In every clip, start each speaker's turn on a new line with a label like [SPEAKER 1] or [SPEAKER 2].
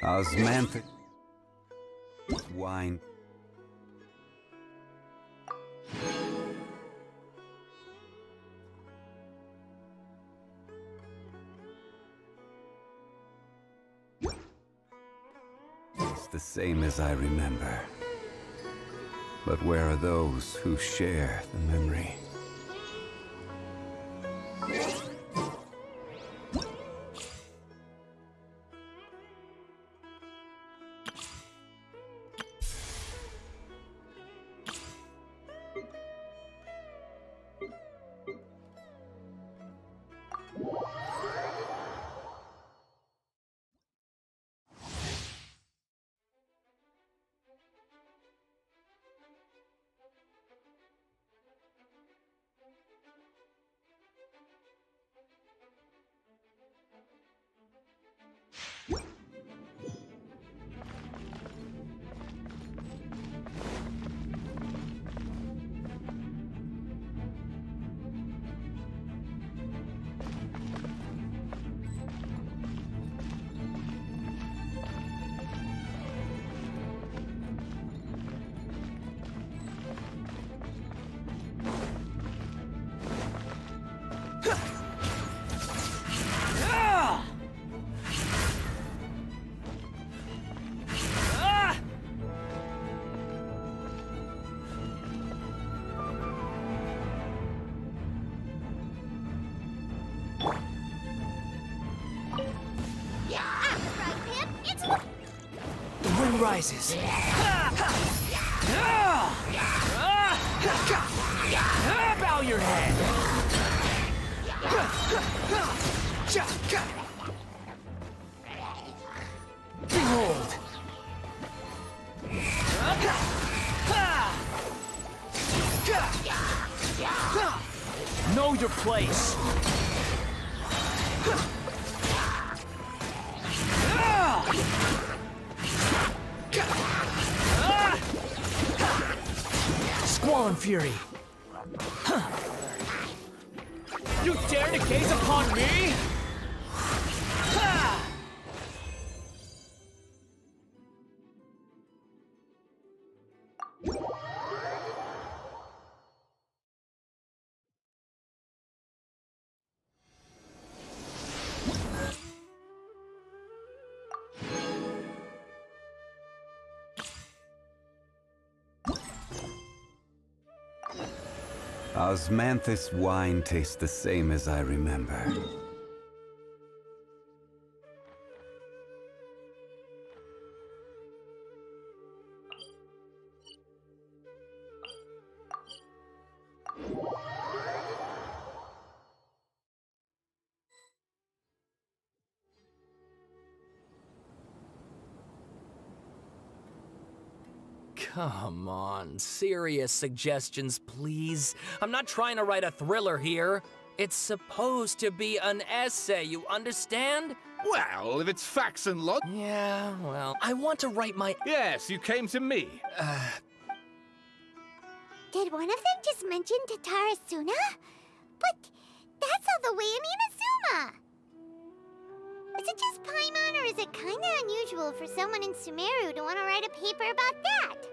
[SPEAKER 1] Osmanthic wine. It's the same as I remember. But where are those who share the memory?
[SPEAKER 2] Rises. Bow your head. Behold. Know your place. Squall Fury. You dare to gaze upon me?
[SPEAKER 1] Osmanthus wine tastes the same as I remember.
[SPEAKER 2] Come on, serious suggestions, please. I'm not trying to write a thriller here. It's supposed to be an essay, you understand?
[SPEAKER 3] Well, if it's facts and log...
[SPEAKER 2] Yeah, well, I want to write my...
[SPEAKER 3] Yes, you came to me.
[SPEAKER 4] Did one of them just mention Tatarasuna? But that's all the way in Inazuma! Is it just Paimon, or is it kinda unusual for someone in Sumeru to want to write a paper about that?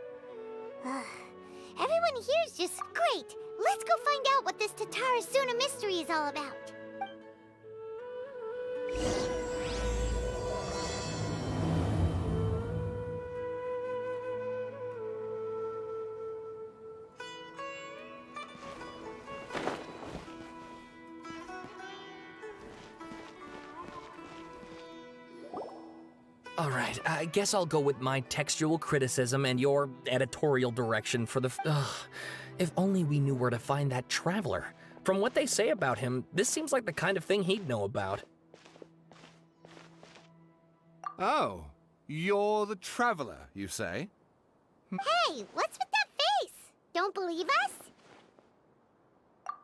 [SPEAKER 4] Everyone here's just great! Let's go find out what this Tatarasuna mystery is all about!
[SPEAKER 2] All right, I guess I'll go with my textual criticism and your editorial direction for the... if only we knew where to find that traveler. From what they say about him, this seems like the kind of thing he'd know about.
[SPEAKER 3] Oh, you're the traveler, you say?
[SPEAKER 4] Hey, what's with that face? Don't believe us?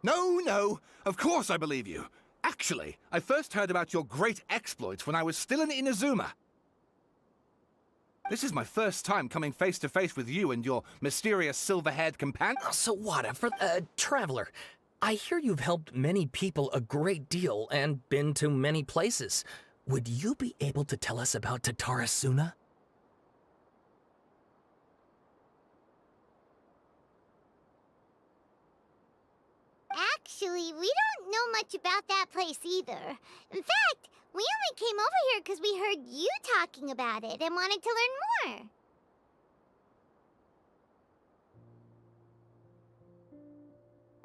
[SPEAKER 3] No, of course I believe you. Actually, I first heard about your great exploits when I was still in Inazuma. This is my first time coming face to face with you and your mysterious silver-haired companion.
[SPEAKER 2] So what, traveler, I hear you've helped many people a great deal and been to many places. Would you be able to tell us about Tatarasuna?
[SPEAKER 4] Actually, we don't know much about that place either. In fact, we only came over here because we heard you talking about it and wanted to learn more.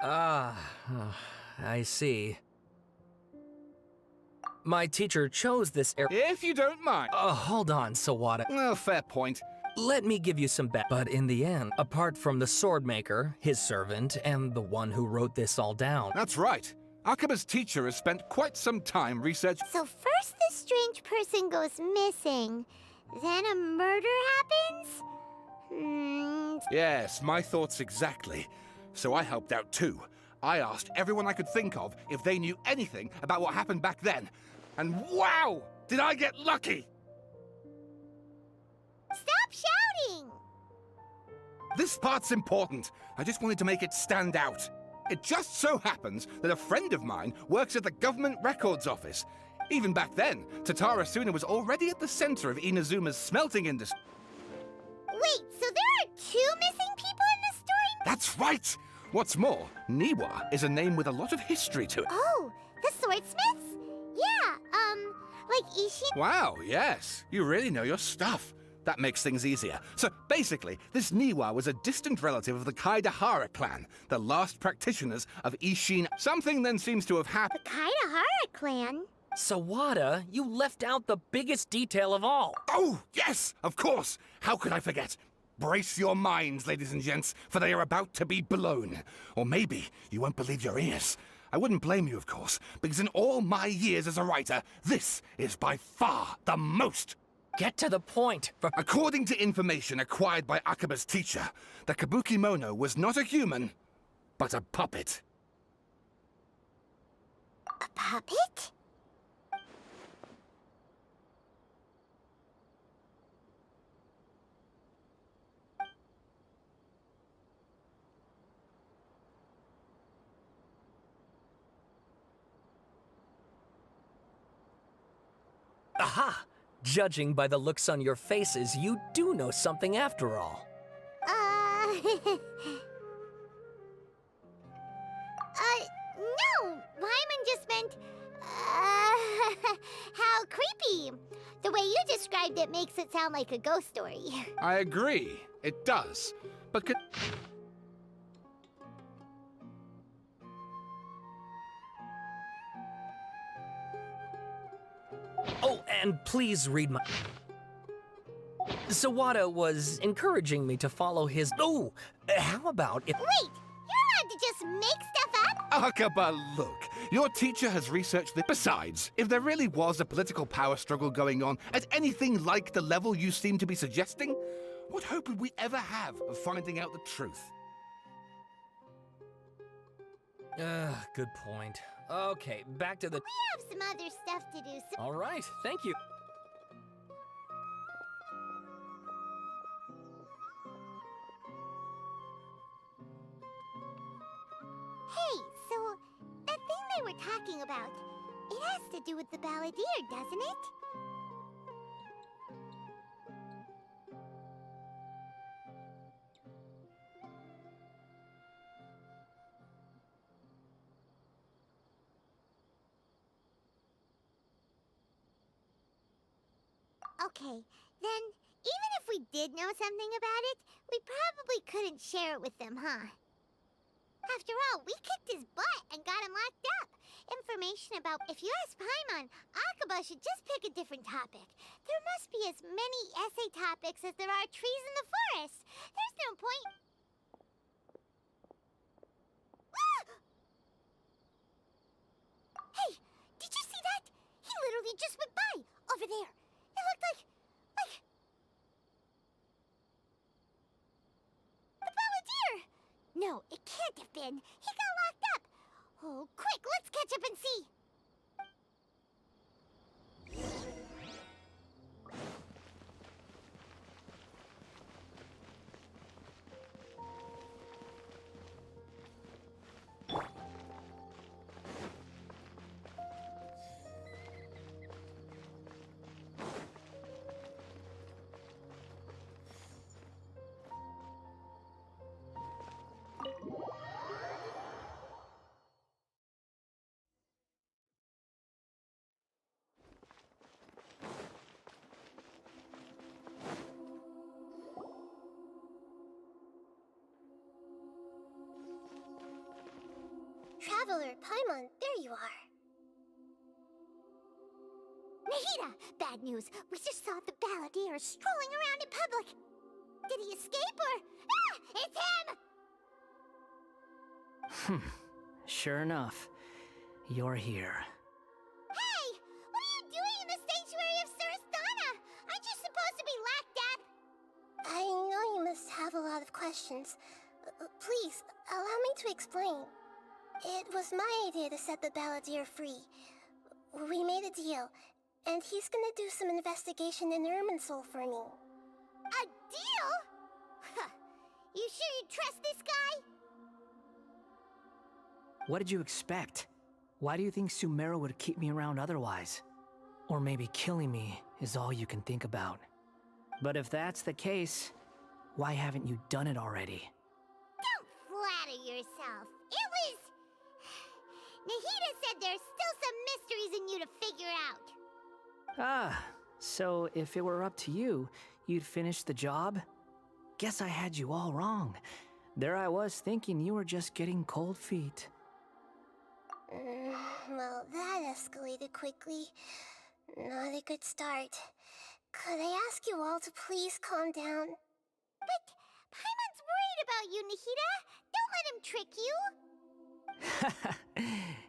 [SPEAKER 2] Ah, I see. My teacher chose this area.
[SPEAKER 3] If you don't mind.
[SPEAKER 2] Hold on, Sawada.
[SPEAKER 3] Well, fair point.
[SPEAKER 2] Let me give you some But in the end, apart from the sword maker, his servant, and the one who wrote this all down.
[SPEAKER 3] That's right. Akaba's teacher has spent quite some time researching.
[SPEAKER 4] So first this strange person goes missing, then a murder happens?
[SPEAKER 3] Yes, my thoughts exactly. So I helped out too. I asked everyone I could think of if they knew anything about what happened back then. And wow! Did I get lucky!
[SPEAKER 4] Stop shouting!
[SPEAKER 3] This part's important. I just wanted to make it stand out. It just so happens that a friend of mine works at the government records office. Even back then, Tatarasuna was already at the center of Inazuma's smelting industry.
[SPEAKER 4] Wait, so there are two missing people in this story?
[SPEAKER 3] That's right! What's more, Niwa is a name with a lot of history to it.
[SPEAKER 4] Oh, the swordsmiths? Yeah, like Ishin?
[SPEAKER 3] Wow, yes. You really know your stuff. That makes things easier. So basically, this Niwa was a distant relative of the Kaidahara clan, the last practitioners of Ishin. Something then seems to have happened.
[SPEAKER 4] The Kaidahara clan?
[SPEAKER 2] Sawada, you left out the biggest detail of all.
[SPEAKER 3] Oh, yes, of course. How could I forget? Brace your minds, ladies and gents, for they are about to be blown. Or maybe you won't believe your ears. I wouldn't blame you, of course, because in all my years as a writer, this is by far the most.
[SPEAKER 2] Get to the point.
[SPEAKER 3] According to information acquired by Akaba's teacher, the Kabukimono was not a human, but a puppet.
[SPEAKER 4] A puppet?
[SPEAKER 2] Aha! Judging by the looks on your faces, you do know something after all.
[SPEAKER 4] No! Paimon just meant, how creepy. The way you described it makes it sound like a ghost story.
[SPEAKER 3] I agree, it does. But
[SPEAKER 2] Oh, and please read my... Sawada was encouraging me to follow his... Oh, how about if...
[SPEAKER 4] Wait! You're allowed to just make stuff up?
[SPEAKER 3] Akaba, look. Your teacher has researched this. Besides, if there really was a political power struggle going on at anything like the level you seem to be suggesting, what hope would we ever have of finding out the truth?
[SPEAKER 2] Good point. Okay, back to the...
[SPEAKER 4] We have some other stuff to do, so...
[SPEAKER 2] All right, thank you.
[SPEAKER 4] Hey, so that thing they were talking about, it has to do with the balladeer, doesn't it? Okay, then, even if we did know something about it, we probably couldn't share it with them, huh? After all, we kicked his butt and got him locked up. Information about... If you ask Paimon, Akaba should just pick a different topic. There must be as many essay topics as there are trees in the forest. There's no point... Hey, did you see that? He literally just went by, over there. It looked like... the balladeer! No, it can't have been. He got locked up. Oh, quick, let's catch up and see.
[SPEAKER 5] Traveler, Paimon, there you are.
[SPEAKER 4] Nahida! Bad news. We just saw the balladeer strolling around in public. Did he escape or... Ah! It's him!
[SPEAKER 6] Sure enough, you're here.
[SPEAKER 4] Hey! What are you doing in the sanctuary of Surasthana? Aren't you supposed to be locked up?
[SPEAKER 5] I know you must have a lot of questions. Please, allow me to explain. It was my idea to set the balladeer free. We made a deal, and he's gonna do some investigation in Irminsul for me.
[SPEAKER 4] A deal? Huh. You sure you trust this guy?
[SPEAKER 6] What did you expect? Why do you think Sumeru would keep me around otherwise? Or maybe killing me is all you can think about. But if that's the case, why haven't you done it already?
[SPEAKER 4] Don't flatter yourself. It was... Nahida said there's still some mysteries in you to figure out.
[SPEAKER 6] Ah, so if it were up to you, you'd finish the job? Guess I had you all wrong. There I was thinking you were just getting cold feet.
[SPEAKER 5] Well, that escalated quickly. Not a good start. Could I ask you all to please calm down?
[SPEAKER 4] But Paimon's worried about you, Nahida. Don't let him trick you.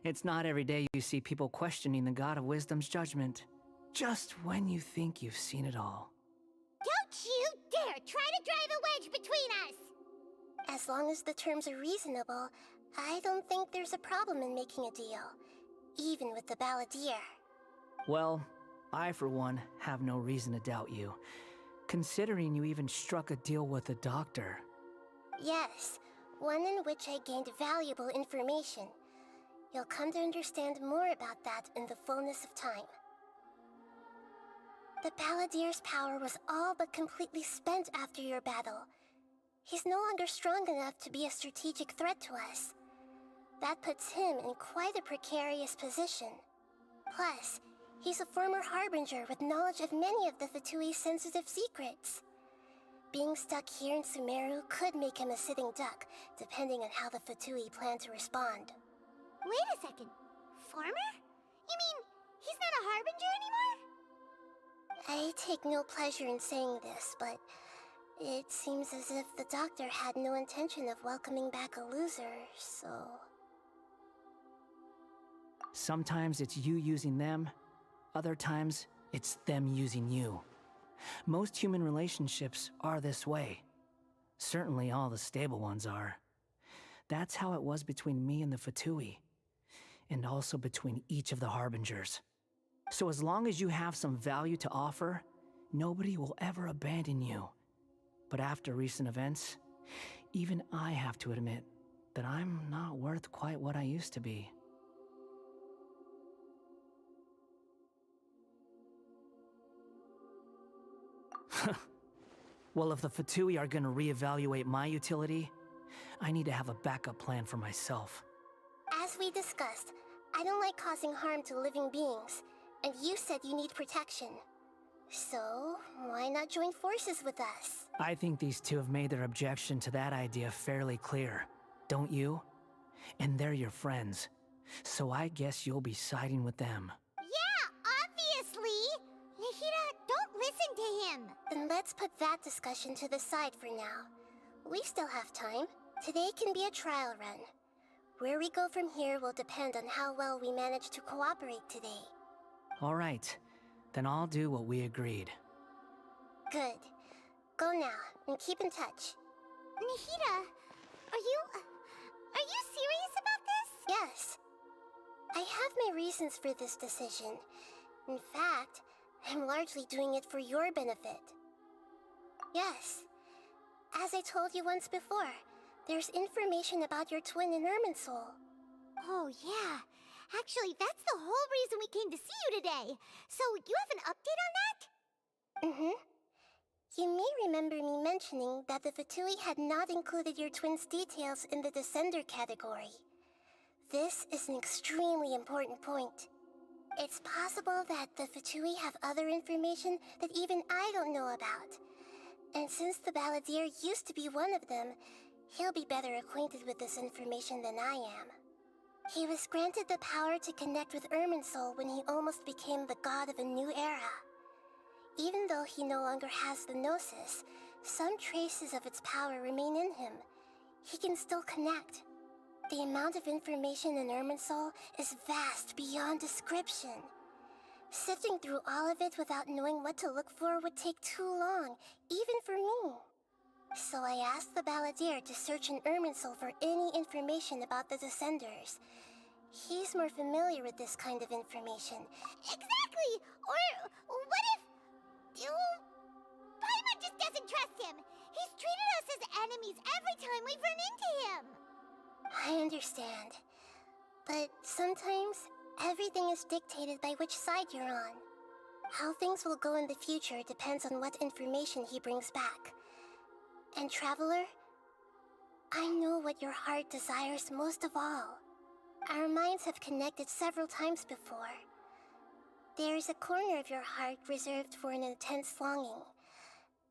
[SPEAKER 6] It's not every day you see people questioning the God of Wisdom's judgment. Just when you think you've seen it all.
[SPEAKER 4] Don't you dare try to drive a wedge between us!
[SPEAKER 5] As long as the terms are reasonable, I don't think there's a problem in making a deal. Even with the balladeer.
[SPEAKER 6] Well, I for one have no reason to doubt you. Considering you even struck a deal with the doctor.
[SPEAKER 5] Yes, one in which I gained valuable information. You'll come to understand more about that in the fullness of time. The balladeer's power was all but completely spent after your battle. He's no longer strong enough to be a strategic threat to us. That puts him in quite a precarious position. Plus, he's a former Harbinger with knowledge of many of the Fatui's sensitive secrets. Being stuck here in Sumeru could make him a sitting duck, depending on how the Fatui plan to respond.
[SPEAKER 4] Wait a second. Former? You mean he's not a Harbinger anymore?
[SPEAKER 5] I take no pleasure in saying this, but it seems as if the doctor had no intention of welcoming back a loser, so...
[SPEAKER 6] Sometimes it's you using them, other times it's them using you. Most human relationships are this way. Certainly all the stable ones are. That's how it was between me and the Fatui, and also between each of the Harbingers. So as long as you have some value to offer, nobody will ever abandon you. But after recent events, even I have to admit that I'm not worth quite what I used to be. Well, if the Fatui are gonna reevaluate my utility, I need to have a backup plan for myself.
[SPEAKER 5] As we discussed, I don't like causing harm to living beings, and you said you need protection. So, why not join forces with us?
[SPEAKER 6] I think these two have made their objection to that idea fairly clear, don't you? And they're your friends, so I guess you'll be siding with them.
[SPEAKER 4] Yeah, obviously! Nahida, don't listen to him!
[SPEAKER 5] Then let's put that discussion to the side for now. We still have time. Today can be a trial run. Where we go from here will depend on how well we manage to cooperate today.
[SPEAKER 6] All right, then I'll do what we agreed.
[SPEAKER 5] Good. Go now, and keep in touch.
[SPEAKER 4] Nahida, are you serious about this?
[SPEAKER 5] Yes. I have my reasons for this decision. In fact, I'm largely doing it for your benefit. Yes. As I told you once before, there's information about your twin in Irminsul.
[SPEAKER 4] Oh, yeah. Actually, that's the whole reason we came to see you today. So, you have an update on that?
[SPEAKER 5] Mm-hmm. You may remember me mentioning that the Fatui had not included your twin's details in the Descender category. This is an extremely important point. It's possible that the Fatui have other information that even I don't know about. And since the balladeer used to be one of them, he'll be better acquainted with this information than I am. He was granted the power to connect with Irminsul when he almost became the god of a new era. Even though he no longer has the Gnosis, some traces of its power remain in him. He can still connect. The amount of information in Irminsul is vast beyond description. Sifting through all of it without knowing what to look for would take too long, even for me. So I asked the Balladeer to search in Irminsul for any information about the Descenders. He's more familiar with this kind of information.
[SPEAKER 4] Exactly! Or what if... Paimon just doesn't trust him! He's treated us as enemies every time we've run into him!
[SPEAKER 5] I understand. But sometimes, everything is dictated by which side you're on. How things will go in the future depends on what information he brings back. And Traveler, I know what your heart desires most of all. Our minds have connected several times before. There is a corner of your heart reserved for an intense longing.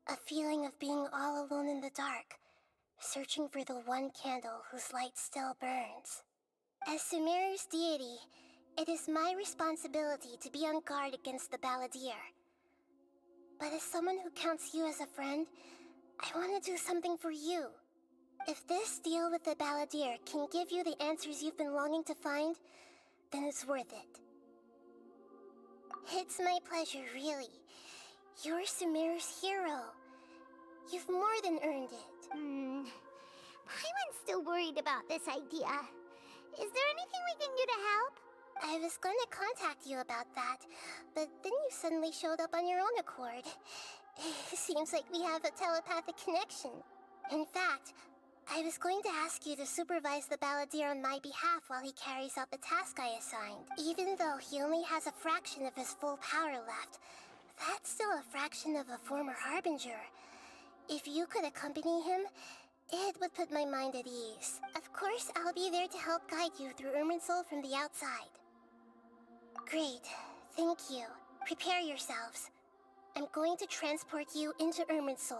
[SPEAKER 5] A feeling of being all alone in the dark, searching for the one candle whose light still burns. As Sumeru's deity, it is my responsibility to be on guard against the Balladeer. But as someone who counts you as a friend, I want to do something for you. If this deal with the Balladeer can give you the answers you've been longing to find, then it's worth it. It's my pleasure, really. You're Sumeru's hero. You've more than earned it.
[SPEAKER 4] Paimon's still worried about this idea. Is there anything we can do to help?
[SPEAKER 5] I was going to contact you about that, but then you suddenly showed up on your own accord. Seems like we have a telepathic connection. In fact, I was going to ask you to supervise the Balladeer on my behalf while he carries out the task I assigned. Even though he only has a fraction of his full power left, that's still a fraction of a former Harbinger. If you could accompany him, it would put my mind at ease. Of course, I'll be there to help guide you through Irminsul from the outside. Great. Thank you. Prepare yourselves. I'm going to transport you into Irminsul.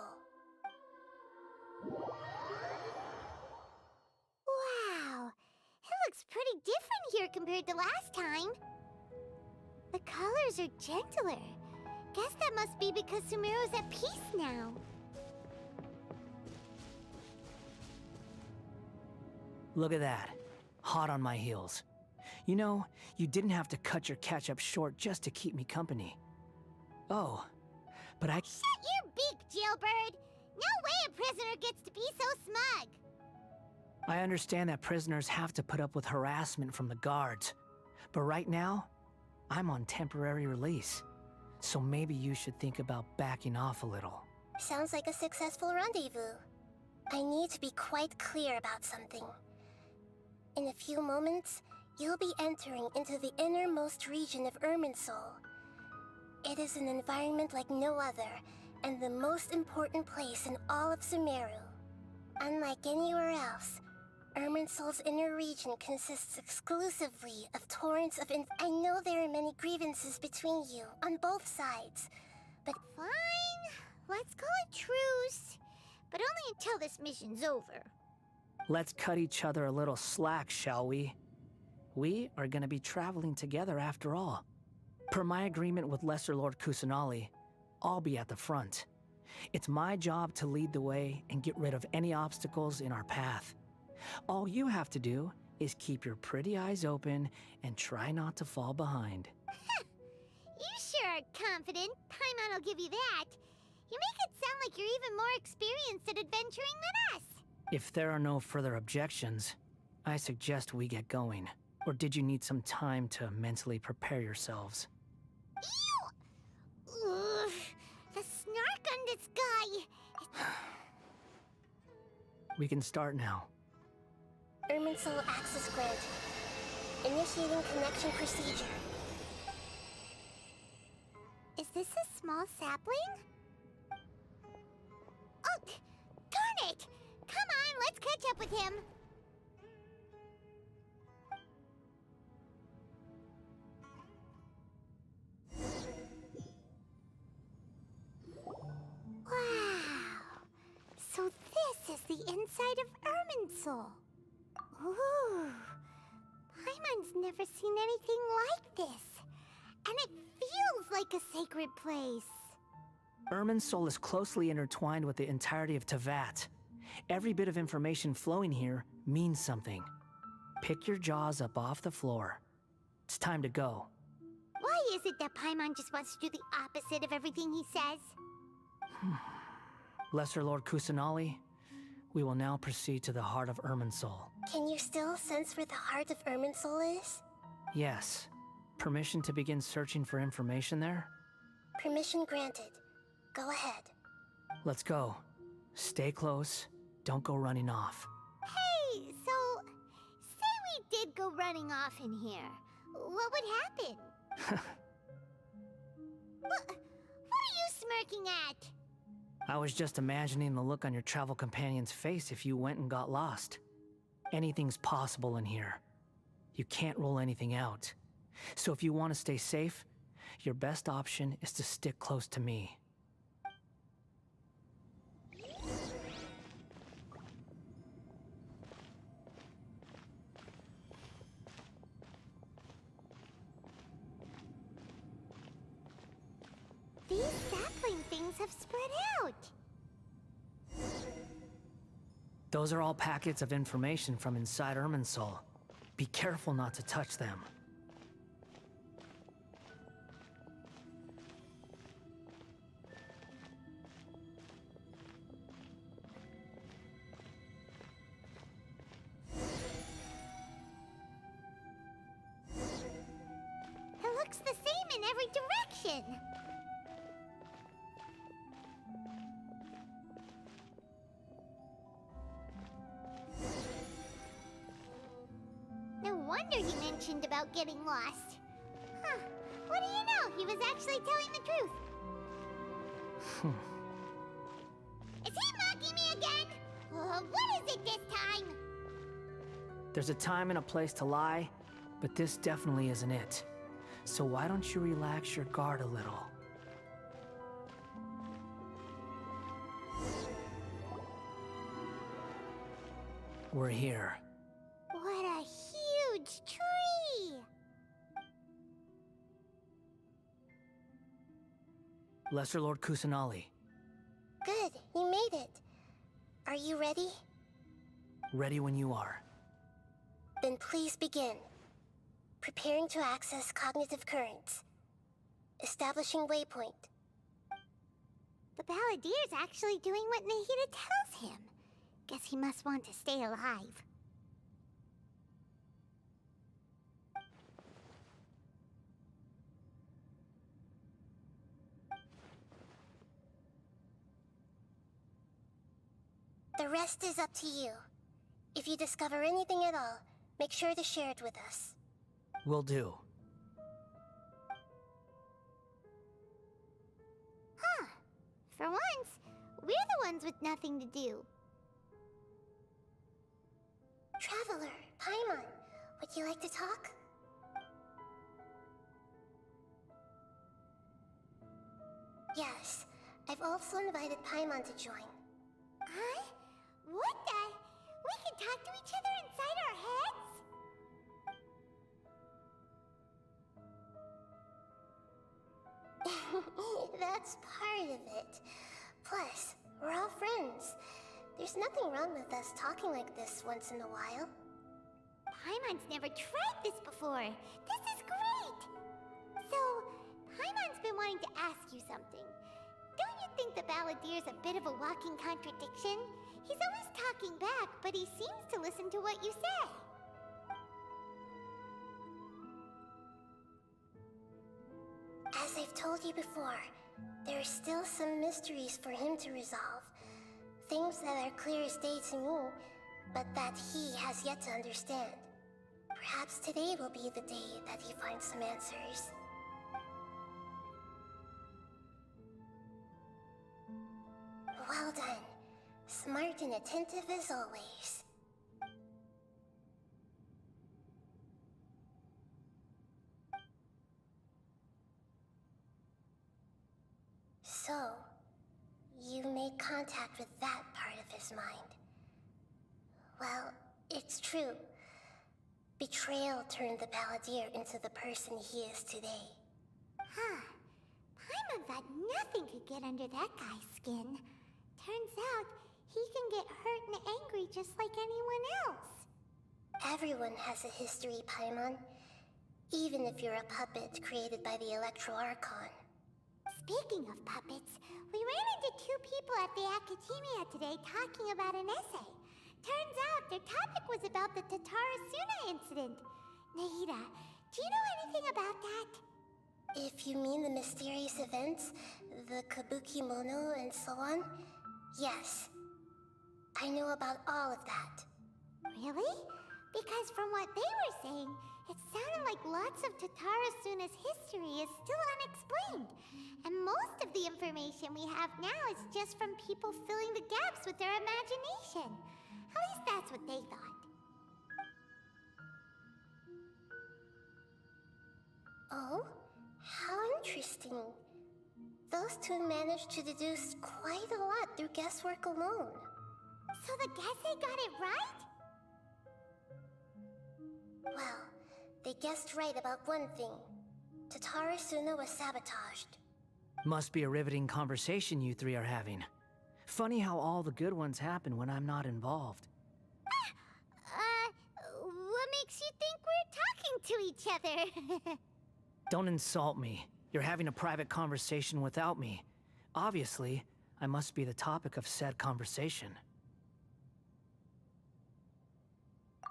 [SPEAKER 4] Wow, it looks pretty different here compared to last time. The colors are gentler. Guess that must be because Sumeru's at peace now.
[SPEAKER 6] Look at that. Hot on my heels. You know, you didn't have to cut your catch-up short just to keep me company. Oh, but I...
[SPEAKER 4] Shut your beak, jailbird! No way a prisoner gets to be so smug!
[SPEAKER 6] I understand that prisoners have to put up with harassment from the guards. But right now, I'm on temporary release. So maybe you should think about backing off a little.
[SPEAKER 5] Sounds like a successful rendezvous. I need to be quite clear about something. In a few moments, you'll be entering into the innermost region of Irminsul. It is an environment like no other, and the most important place in all of Sumeru. Unlike anywhere else, Irminsul's inner region consists exclusively of torrents of I know there are many grievances between you, on both sides, but...
[SPEAKER 4] Fine, let's call it truce. But only until this mission's over.
[SPEAKER 6] Let's cut each other a little slack, shall we? We are gonna be traveling together after all. Per my agreement with Lesser Lord Kusanali, I'll be at the front. It's my job to lead the way and get rid of any obstacles in our path. All you have to do is keep your pretty eyes open and try not to fall behind.
[SPEAKER 4] You sure are confident. Paimon will give you that. You make it sound like you're even more experienced at adventuring than us.
[SPEAKER 6] If there are no further objections, I suggest we get going. Or did you need some time to mentally prepare yourselves?
[SPEAKER 4] Ew! Ugh, the snark on this guy.
[SPEAKER 6] We can start now.
[SPEAKER 5] Irminsul access granted. Initiating connection procedure.
[SPEAKER 4] Is this a small sapling? Oh, darn it! Come on, let's catch up with him. Wow! So this is the inside of Irminsul. Ooh! Paimon's never seen anything like this. And it feels like a sacred place.
[SPEAKER 6] Irminsul is closely intertwined with the entirety of Teyvat. Every bit of information flowing here means something. Pick your jaws up off the floor. It's time to go.
[SPEAKER 4] Why is it that Paimon just wants to do the opposite of everything he says?
[SPEAKER 6] Lesser Lord Kusanali, we will now proceed to the heart of Irminsul.
[SPEAKER 5] Can you still sense where the heart of Irminsul is?
[SPEAKER 6] Yes. Permission to begin searching for information there?
[SPEAKER 5] Permission granted. Go ahead.
[SPEAKER 6] Let's go. Stay close. Don't go running off.
[SPEAKER 4] Hey, so... say we did go running off in here. What would happen? What are you smirking at?
[SPEAKER 6] I was just imagining the look on your travel companion's face if you went and got lost. Anything's possible in here. You can't rule anything out. So if you want to stay safe, your best option is to stick close to me.
[SPEAKER 4] These sapling things have spread out.
[SPEAKER 6] Those are all packets of information from inside Irminsul. Be careful not to touch them.
[SPEAKER 4] It looks the same in every direction. No wonder he mentioned about getting lost. Huh. What do you know? He was actually telling the truth. Is he mocking me again? What is it this time?
[SPEAKER 6] There's a time and a place to lie, but this definitely isn't it. So why don't you relax your guard a little? We're here.
[SPEAKER 4] What a huge tree!
[SPEAKER 6] Lesser Lord Kusanali,
[SPEAKER 5] Good, you made it. Are you ready?
[SPEAKER 6] ready when you are.
[SPEAKER 5] Then please begin. Preparing to access cognitive currents. Establishing waypoint.
[SPEAKER 4] The Balladier's actually doing what Nahida tells him. Guess he must want to stay alive.
[SPEAKER 5] The rest is up to you. If you discover anything at all, make sure to share it with us.
[SPEAKER 6] Will do.
[SPEAKER 4] Huh. For once, we're the ones with nothing to do.
[SPEAKER 5] Traveler, Paimon, would you like to talk? Yes, I've also invited Paimon to join.
[SPEAKER 4] Huh? What the? We can talk to each other inside our heads?
[SPEAKER 5] That's part of it. Plus, we're all friends. There's nothing wrong with us talking like this once in a while.
[SPEAKER 4] Paimon's never tried this before. This is great! So, Paimon's been wanting to ask you something. Don't you think the Balladier's a bit of a walking contradiction? He's always talking back, but he seems to listen to what you say.
[SPEAKER 5] As I've told you before, there are still some mysteries for him to resolve. Things that are clear as day to me, but that he has yet to understand. Perhaps today will be the day that he finds some answers. Well done. Smart and attentive as always. So, you made contact with that part of his mind. Well, it's true. Betrayal turned the Balladeer into the person he is today.
[SPEAKER 4] Huh. Paimon thought nothing could get under that guy's skin. Turns out, he can get hurt and angry just like anyone else.
[SPEAKER 5] Everyone has a history, Paimon. Even if you're a puppet created by the Electro Archon.
[SPEAKER 4] Speaking of puppets, we ran into two people at the Academia today talking about an essay. Turns out their topic was about the Tatara Suna incident. Nahida, do you know anything about that?
[SPEAKER 5] If you mean the mysterious events, the Kabuki Mono and so on, yes. I know about all of that.
[SPEAKER 4] Really? Because from what they were saying, it sounded like lots of Tatara Suna's history is still unexplained. And most of the information we have now is just from people filling the gaps with their imagination. At least that's what they thought.
[SPEAKER 5] Oh? How interesting. Those two managed to deduce quite a lot through guesswork alone.
[SPEAKER 4] So the Gesse got it right?
[SPEAKER 5] Well, they guessed right about one thing. Tatara Suna was sabotaged.
[SPEAKER 6] Must be a riveting conversation you three are having. Funny how all the good ones happen when I'm not involved.
[SPEAKER 4] What makes you think we're talking to each other?
[SPEAKER 6] Don't insult me. You're having a private conversation without me. Obviously, I must be the topic of said conversation.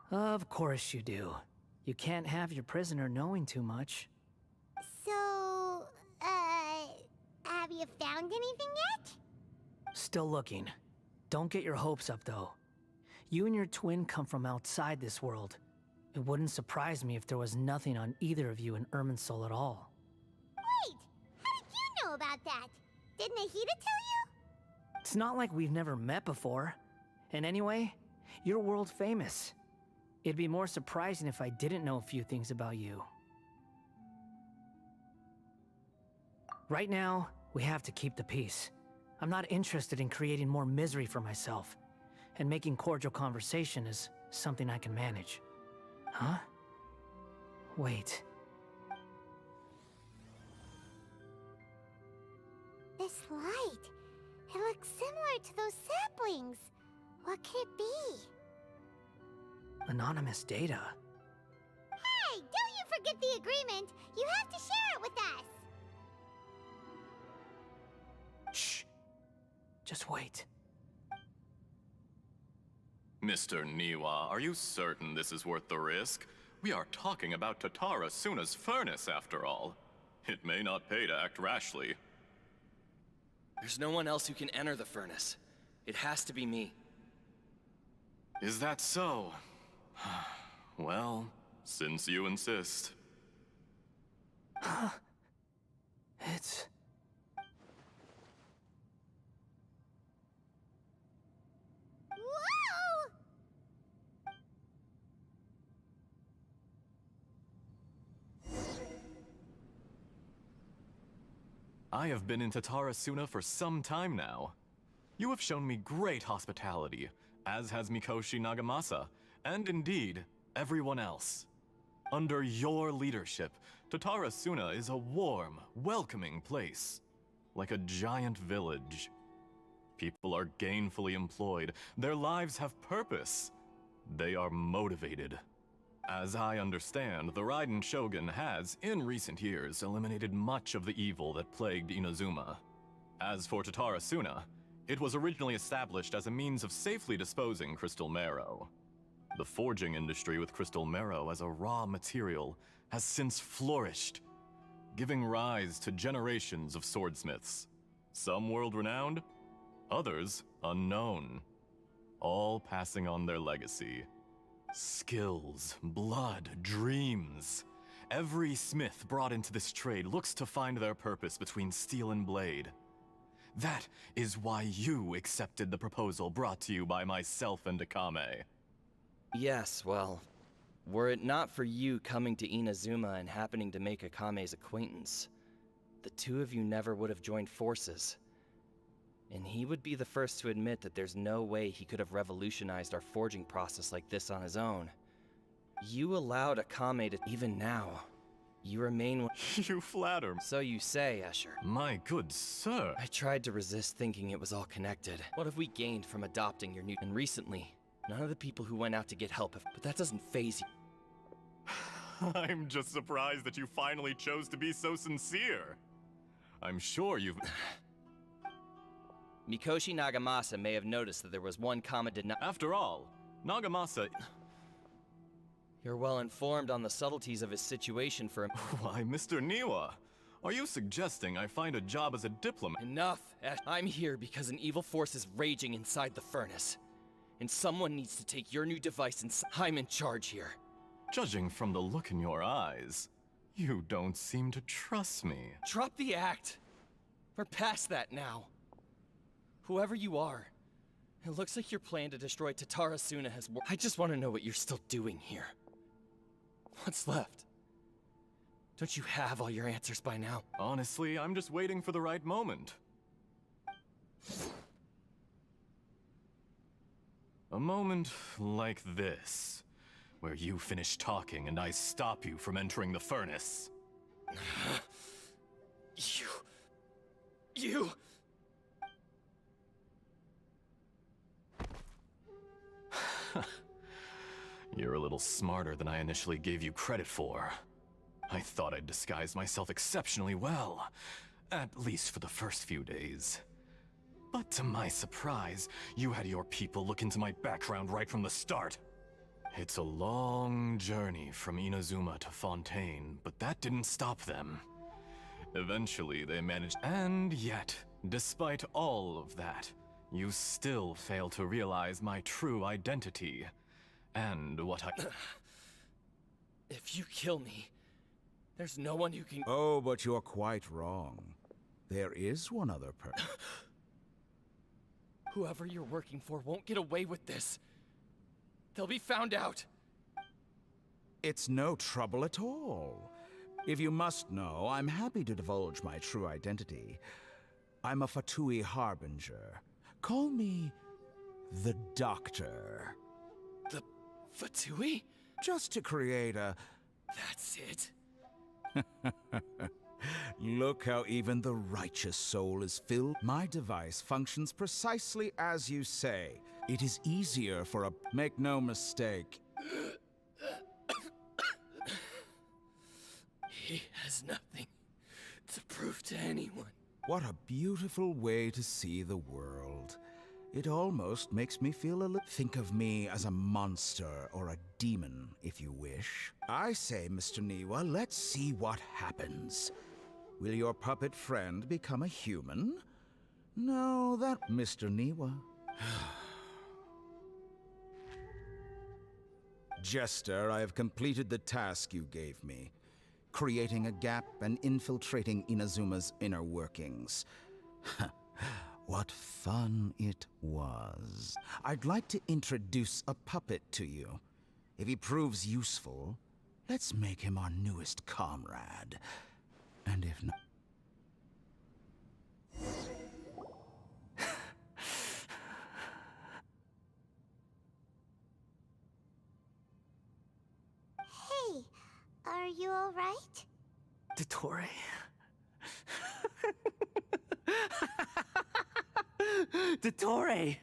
[SPEAKER 6] Of course you do. You can't have your prisoner knowing too much.
[SPEAKER 4] So, have you found anything yet?
[SPEAKER 6] Still looking. Don't get your hopes up, though. You and your twin come from outside this world. It wouldn't surprise me if there was nothing on either of you in Irminsul at all.
[SPEAKER 4] Wait! How did you know about that? Did Nahida tell you?
[SPEAKER 6] It's not like we've never met before. And anyway, you're world famous. It'd be more surprising if I didn't know a few things about you. Right now, we have to keep the peace. I'm not interested in creating more misery for myself. And making cordial conversation is something I can manage. Huh? Wait.
[SPEAKER 4] This light. It looks similar to those saplings. What could it be?
[SPEAKER 6] Anonymous data.
[SPEAKER 4] Hey, don't you forget the agreement! You have to share it with us!
[SPEAKER 6] Shh. Just wait.
[SPEAKER 7] Mr. Niwa, are you certain this is worth the risk? We are talking about Tatara Suna's furnace, after all. It may not pay to act rashly.
[SPEAKER 8] There's no one else who can enter the furnace. It has to be me.
[SPEAKER 7] Is that so? Well, since you insist.
[SPEAKER 6] It's...
[SPEAKER 4] Whoa!
[SPEAKER 7] I have been in Tatara Suna for some time now. You have shown me great hospitality, as has Mikoshi Nagamasa, and indeed, everyone else. Under your leadership, Tatara Suna is a warm, welcoming place, like a giant village. People are gainfully employed, their lives have purpose. They are motivated. As I understand, the Raiden Shogun has, in recent years, eliminated much of the evil that plagued Inazuma. As for Tatara Suna, it was originally established as a means of safely disposing crystal marrow. The forging industry with crystal marrow as a raw material has since flourished, giving rise to generations of swordsmiths. Some world-renowned, others unknown, all passing on their legacy. Skills, blood, dreams. Every smith brought into this trade looks to find their purpose between steel and blade. That is why you accepted the proposal brought to you by myself and Akame.
[SPEAKER 8] Yes, well, were it not for you coming to Inazuma and happening to make Akame's acquaintance, the two of you never would have joined forces. And he would be the first to admit that there's no way he could have revolutionized our forging process like this on his own. You allowed Akame to... Even now, you remain...
[SPEAKER 7] You flatter me.
[SPEAKER 8] So you say, Escher.
[SPEAKER 7] My good sir.
[SPEAKER 8] I tried to resist thinking it was all connected. What have we gained from adopting your new... And recently, none of the people who went out to get help have... But that doesn't faze you.
[SPEAKER 7] I'm just surprised that you finally chose to be so sincere. I'm sure you've...
[SPEAKER 8] Mikoshi Nagamasa may have noticed that there was one Kama did not...
[SPEAKER 7] After all, Nagamasa...
[SPEAKER 8] You're well informed on the subtleties of his situation for him.
[SPEAKER 7] Why, Mr. Niwa, are you suggesting I find a job as a diplomat?
[SPEAKER 8] Enough, Ash. I'm here because an evil force is raging inside the furnace. And someone needs to take your new device and... I'm in charge here.
[SPEAKER 7] Judging from the look in your eyes, you don't seem to trust me.
[SPEAKER 8] Drop the act. We're past that now. Whoever you are, it looks like your plan to destroy Tatara Suna has worked. I just want to know what you're still doing here. What's left? Don't you have all your answers by now?
[SPEAKER 7] Honestly, I'm just waiting for the right moment. A moment like this, where you finish talking and I stop you from entering the furnace.
[SPEAKER 8] You...
[SPEAKER 7] You're a little smarter than I initially gave you credit for. I thought I'd disguised myself exceptionally well, at least for the first few days. But to my surprise, you had your people look into my background right from the start. It's a long journey from Inazuma to Fontaine, but that didn't stop them. Eventually, they managed... And yet, despite all of that, you still fail to realize my true identity. And what I...
[SPEAKER 8] If you kill me, there's no one who can...
[SPEAKER 9] Oh, but you're quite wrong. There is one other person.
[SPEAKER 8] Whoever you're working for won't get away with this. They'll be found out.
[SPEAKER 9] It's no trouble at all. If you must know, I'm happy to divulge my true identity. I'm a Fatui Harbinger. Call me the Doctor.
[SPEAKER 8] The Fatui?
[SPEAKER 9] Just to create a...
[SPEAKER 8] That's it.
[SPEAKER 9] Look how even the righteous soul is filled. My device functions precisely as you say. It is easier for a... Make no mistake.
[SPEAKER 8] He has nothing to prove to anyone.
[SPEAKER 9] What a beautiful way to see the world. It almost makes me feel a little... Think of me as a monster or a demon, if you wish. I say, Mr. Niwa, let's see what happens. Will your puppet friend become a human? No, that... Mr. Niwa. Jester, I have completed the task you gave me. Creating a gap and infiltrating Inazuma's inner workings. What fun it was. I'd like to introduce a puppet to you. If he proves useful, let's make him our newest comrade. And if not...
[SPEAKER 4] Hey, are you all right?
[SPEAKER 6] Dottore? Dottore!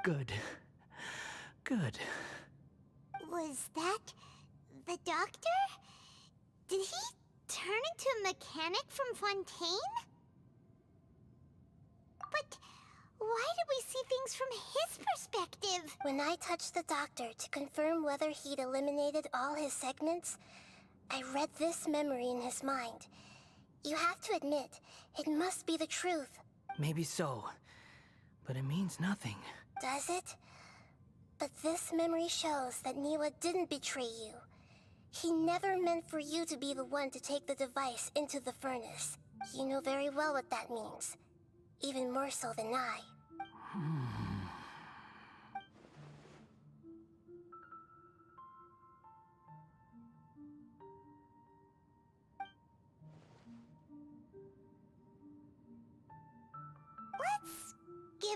[SPEAKER 6] Good. Good.
[SPEAKER 4] Was that the doctor? Did he turn into a mechanic from Fontaine? But why did we see things from his perspective?
[SPEAKER 5] When I touched the doctor to confirm whether he'd eliminated all his segments, I read this memory in his mind. You have to admit, it must be the truth.
[SPEAKER 6] Maybe so, but it means nothing.
[SPEAKER 5] Does it? But this memory shows that Niwa didn't betray you. He never meant for you to be the one to take the device into the furnace. You know very well what that means. Even more so than I.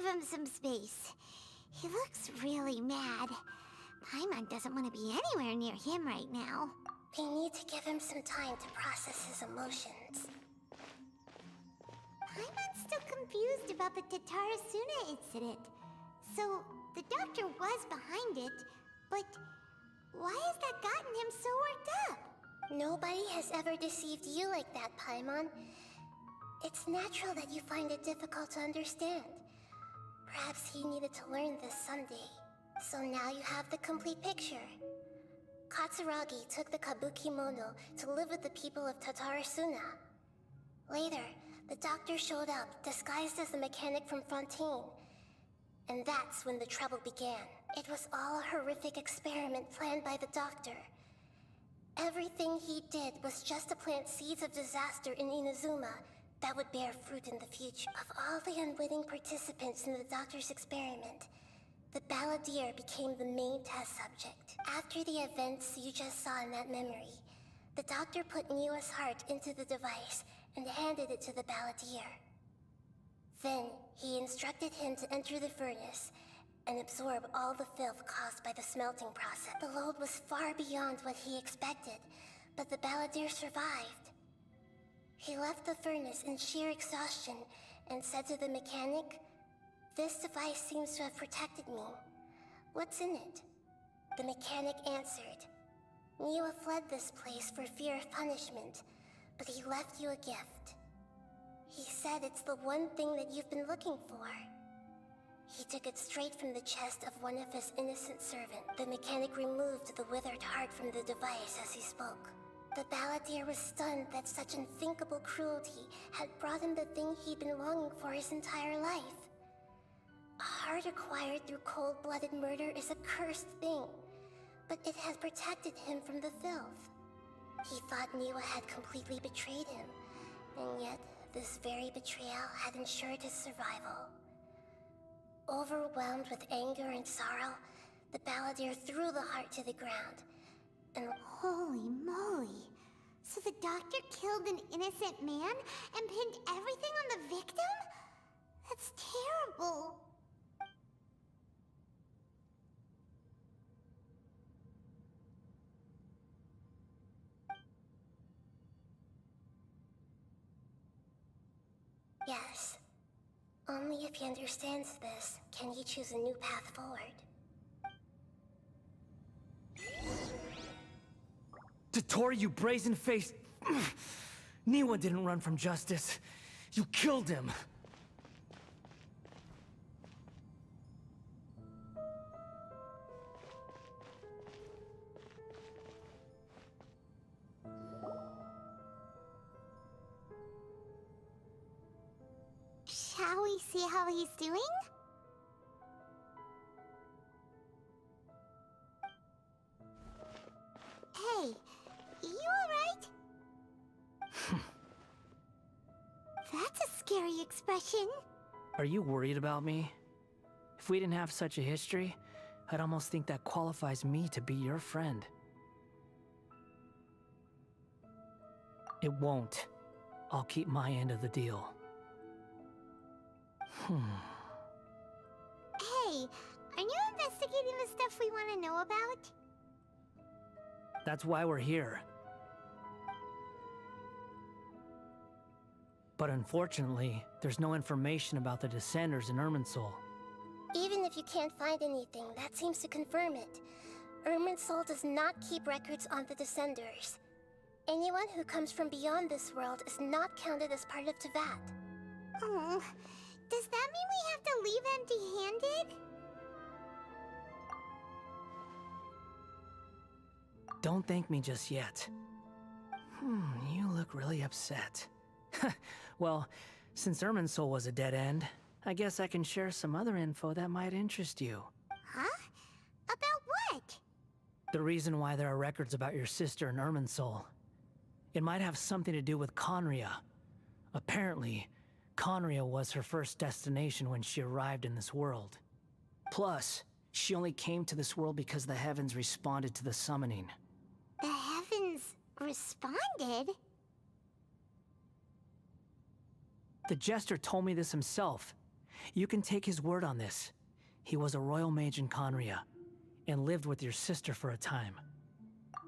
[SPEAKER 4] him some space. He looks really mad. Paimon doesn't want to be anywhere near him right now.
[SPEAKER 5] We need to give him some time to process his emotions.
[SPEAKER 4] Paimon's still confused about the Tatarasuna incident. So, the doctor was behind it, but why has that gotten him so worked up?
[SPEAKER 5] Nobody has ever deceived you like that, Paimon. It's natural that you find it difficult to understand. Perhaps he needed to learn this someday. So now you have the complete picture. Katsuragi took the Kabuki Mono to live with the people of Tatarasuna. Later, the doctor showed up, disguised as a mechanic from Fontaine. And that's when the trouble began. It was all a horrific experiment planned by the doctor. Everything he did was just to plant seeds of disaster in Inazuma that would bear fruit in the future. Of all the unwitting participants in the doctor's experiment, the balladeer became the main test subject. After the events you just saw in that memory, the doctor put Niwa's heart into the device and handed it to the balladeer. Then, he instructed him to enter the furnace and absorb all the filth caused by the smelting process. The load was far beyond what he expected, but the balladeer survived. He left the furnace in sheer exhaustion and said to the mechanic, "This device seems to have protected me. What's in it?" The mechanic answered, "Niwa fled this place for fear of punishment, but he left you a gift. He said it's the one thing that you've been looking for." He took it straight from the chest of one of his innocent servants. The mechanic removed the withered heart from the device as he spoke. The balladeer was stunned that such unthinkable cruelty had brought him the thing he'd been longing for his entire life. A heart acquired through cold-blooded murder is a cursed thing, but it has protected him from the filth. He thought Niwa had completely betrayed him, and yet this very betrayal had ensured his survival. Overwhelmed with anger and sorrow, the balladeer threw the heart to the ground, and
[SPEAKER 4] Holy moly. So the doctor killed an innocent man and pinned everything on the victim? That's terrible.
[SPEAKER 5] yes, only if he understands this can he choose a new path forward.
[SPEAKER 6] Dotori, you brazen-faced... Niwa didn't run from justice. You killed him.
[SPEAKER 4] Shall we see how he's doing? Hey, you alright? That's a scary expression.
[SPEAKER 6] Are you worried about me? If we didn't have such a history, I'd almost think that qualifies me to be your friend. It won't. I'll keep my end of the deal.
[SPEAKER 4] Hey, aren't you investigating the stuff we want to know about?
[SPEAKER 6] That's why we're here. But unfortunately, there's no information about the Descenders in Irminsul.
[SPEAKER 5] Even if you can't find anything, that seems to confirm it. Irminsul does not keep records on the Descenders. Anyone who comes from beyond this world is not counted as part of Tevat.
[SPEAKER 4] Oh, does that mean we have to leave empty-handed?
[SPEAKER 6] Don't thank me just yet. You look really upset. Well, since Irminsul was a dead end, I guess I can share some other info that might interest you.
[SPEAKER 4] Huh? About what?
[SPEAKER 6] The reason why there are records about your sister in Irminsul. It might have something to do with Conria. Apparently, Conria was her first destination when she arrived in this world. Plus, she only came to this world because the heavens responded to the summoning.
[SPEAKER 4] The heavens responded?
[SPEAKER 6] The Jester told me this himself. You can take his word on this. He was a royal mage in Conria, and lived with your sister for a time.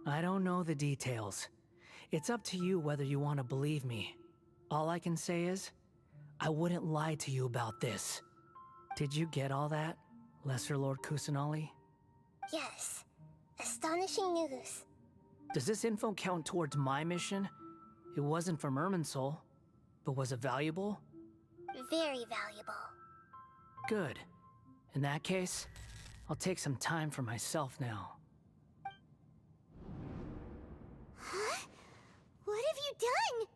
[SPEAKER 6] I don't know the details. It's up to you whether you want to believe me. All I can say is, I wouldn't lie to you about this. Did you get all that, Lesser Lord Kusanali?
[SPEAKER 5] Yes. Astonishing news.
[SPEAKER 6] Does this info count towards my mission? It wasn't from Irminsul, but was it valuable?
[SPEAKER 5] Very valuable.
[SPEAKER 6] Good. In that case, I'll take some time for myself now.
[SPEAKER 4] Huh? What have you done?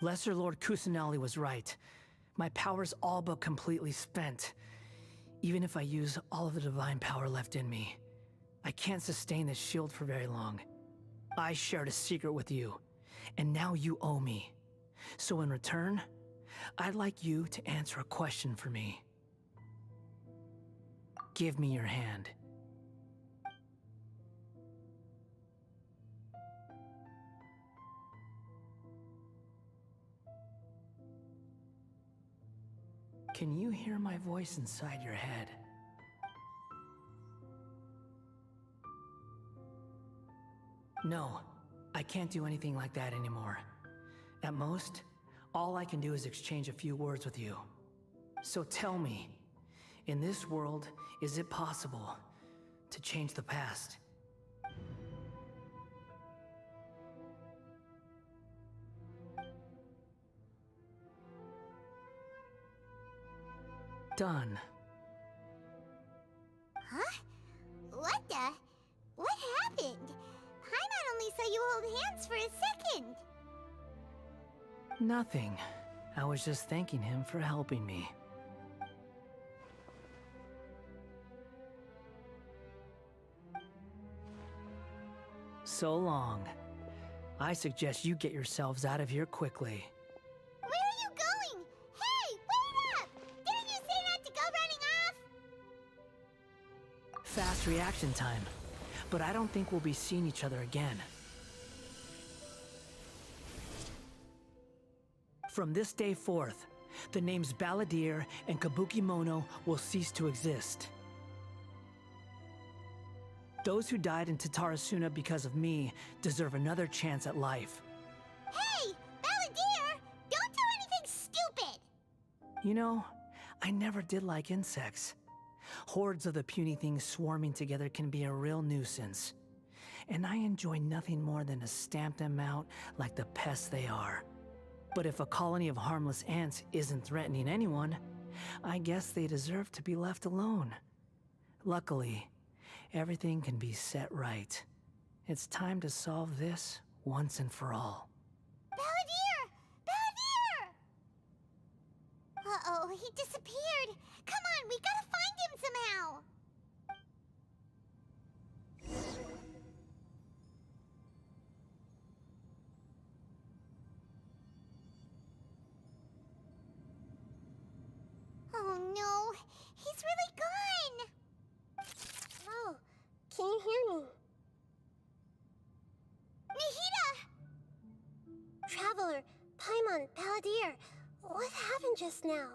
[SPEAKER 6] Lesser Lord Kusanali was right. My power's all but completely spent. Even if I use all of the divine power left in me, I can't sustain this shield for very long. I shared a secret with you, and now you owe me. So in return, I'd like you to answer a question for me. Give me your hand. Can you hear my voice inside your head? No, I can't do anything like that anymore. At most, all I can do is exchange a few words with you. So tell me, in this world, is it possible to change the past? Done.
[SPEAKER 4] Huh? What the? What happened? Paimon only saw you hold hands for a second.
[SPEAKER 6] Nothing. I was just thanking him for helping me. So long. I suggest you get yourselves out of here quickly.
[SPEAKER 4] Where are you going? Hey, wait up! Didn't you say not to go running off?
[SPEAKER 6] Fast reaction time. But I don't think we'll be seeing each other again. From this day forth, the names Balladeer and Kabukimono will cease to exist. Those who died in Tatarasuna because of me deserve another chance at life.
[SPEAKER 4] Hey, Balladeer! Don't do anything stupid!
[SPEAKER 6] You know, I never did like insects. Hordes of the puny things swarming together can be a real nuisance. And I enjoy nothing more than to stamp them out like the pests they are. But if a colony of harmless ants isn't threatening anyone, I guess they deserve to be left alone. Luckily, everything can be set right. It's time to solve this once and for all.
[SPEAKER 4] Balladeer! Balladeer! Uh-oh, he disappeared. Come on, we gotta find him somehow. Oh no, he's really gone.
[SPEAKER 5] Oh, can you hear me?
[SPEAKER 4] Nahida!
[SPEAKER 5] Traveler, Paimon, Balladeer, what happened just now?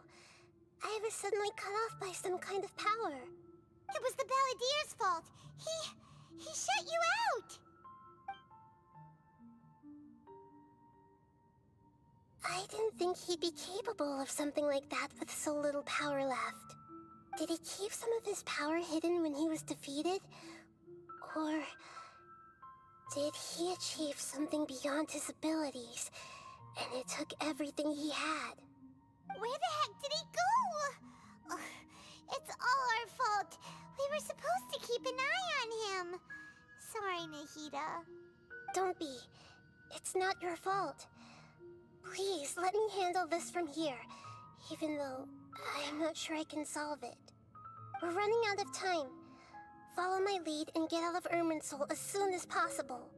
[SPEAKER 5] I was suddenly cut off by some kind of power.
[SPEAKER 4] It was the Balladeer's fault. He shut you out.
[SPEAKER 5] I didn't think he'd be capable of something like that with so little power left. Did he keep some of his power hidden when he was defeated? Or did he achieve something beyond his abilities, and it took everything he had?
[SPEAKER 4] Where the heck did he go? Ugh, it's all our fault. We were supposed to keep an eye on him. Sorry, Nahida.
[SPEAKER 5] Don't be. It's not your fault. Please, let me handle this from here, even though I'm not sure I can solve it. We're running out of time. Follow my lead and get out of Irminsul as soon as possible.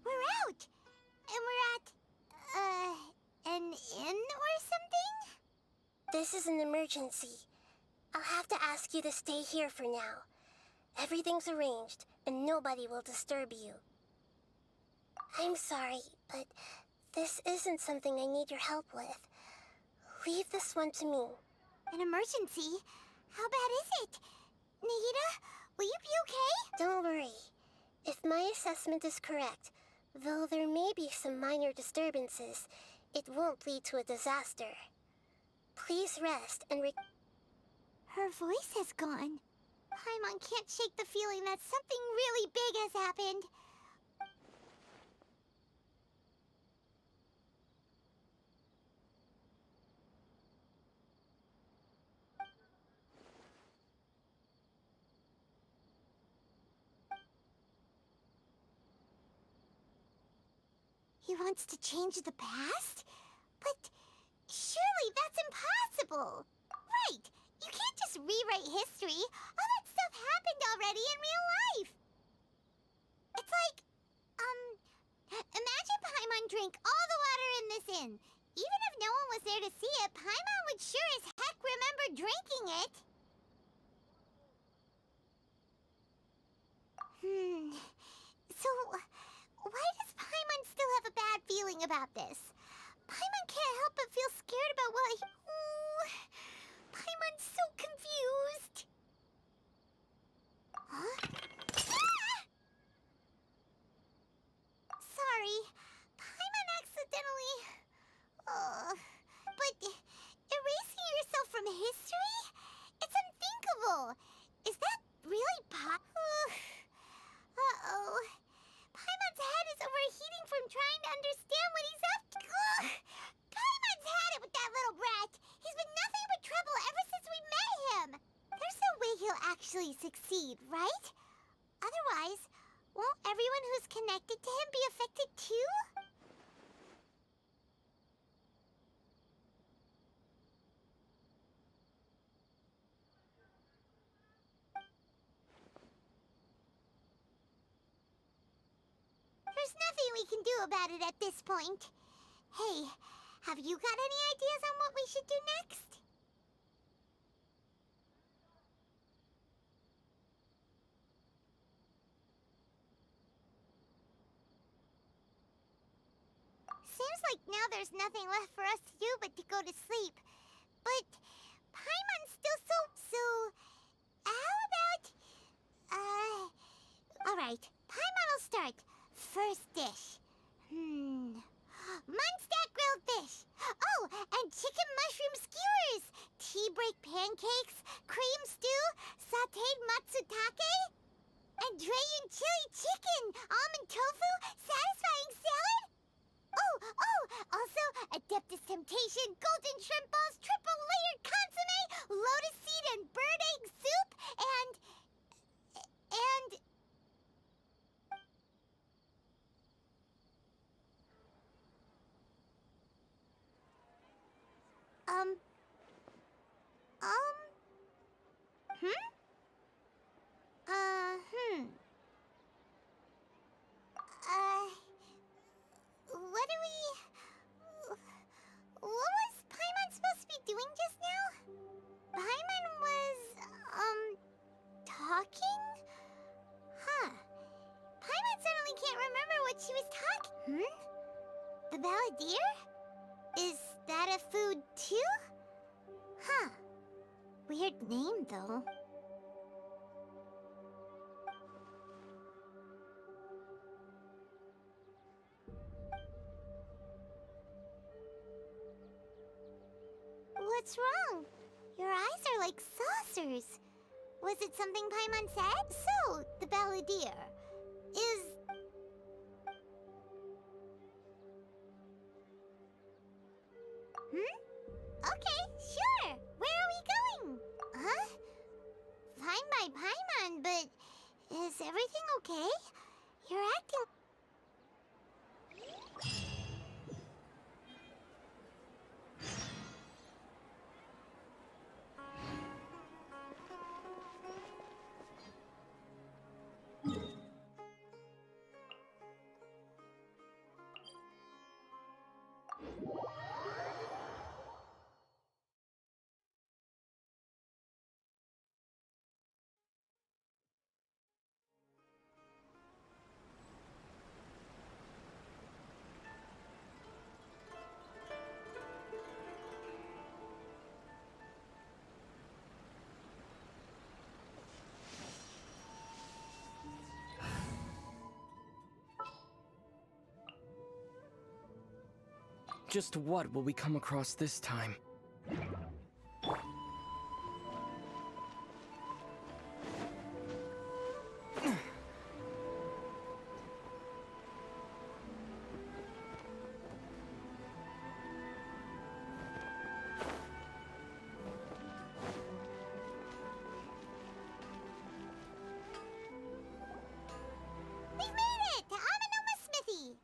[SPEAKER 4] We're out! And we're at, an inn or something?
[SPEAKER 5] This is an emergency. I'll have to ask you to stay here for now. Everything's arranged, and nobody will disturb you. I'm sorry, but this isn't something I need your help with. Leave this one to me.
[SPEAKER 4] An emergency? How bad is it? Nahida, will you be okay?
[SPEAKER 5] Don't worry. If my assessment is correct, though there may be some minor disturbances, it won't lead to a disaster. Please rest and
[SPEAKER 4] Her voice has gone. Paimon can't shake the feeling that something really big has happened. He wants to change the past? But surely that's impossible! Right! You can't just rewrite history! All that stuff happened already in real life! It's like, imagine Paimon drank all the water in this inn. Even if no one was there to see it, Paimon would sure as heck remember drinking it! So, why does Paimon still have a bad feeling about this? Paimon can't help but feel scared about what he... Paimon's so confused. Huh? Ah! Sorry. Paimon accidentally... but erasing yourself from history? It's unthinkable. Is that really Uh-oh. Paimon's head is overheating from trying to understand what he's up to. Paimon's had it with that little brat. He's been nothing but trouble ever since we met him. There's no way he'll actually succeed, right? Otherwise, won't everyone who's connected to him be affected too? There's nothing we can do about it at this point. Hey, have you got any ideas on what we should do next? Seems like now there's nothing left for us to do but to go to sleep. But Paimon's still so... How about... Alright, Paimon will start. First dish. Munstack grilled fish. Oh, and chicken mushroom skewers. Tea break pancakes. Cream stew. Sauteed matsutake. And Dragon chili chicken. Almond tofu. Satisfying salad. Oh, also Adeptus Temptation. Golden shrimp balls. Triple layered consomme. Lotus seed and bird egg soup. And... What was Paimon supposed to be doing just now? Paimon was, talking? Huh. Paimon suddenly can't remember what she was talking. The Balladeer? Is that a food too? Huh. Weird name, though. What's wrong? Your eyes are like saucers. Was it something Paimon said? So, the Balladeer is... Okay, sure. Where are we going? Huh? Fine by Paimon, but is everything okay? You're acting...
[SPEAKER 2] Just what will we come across this time?
[SPEAKER 4] We've made it to Amanoma Smithy!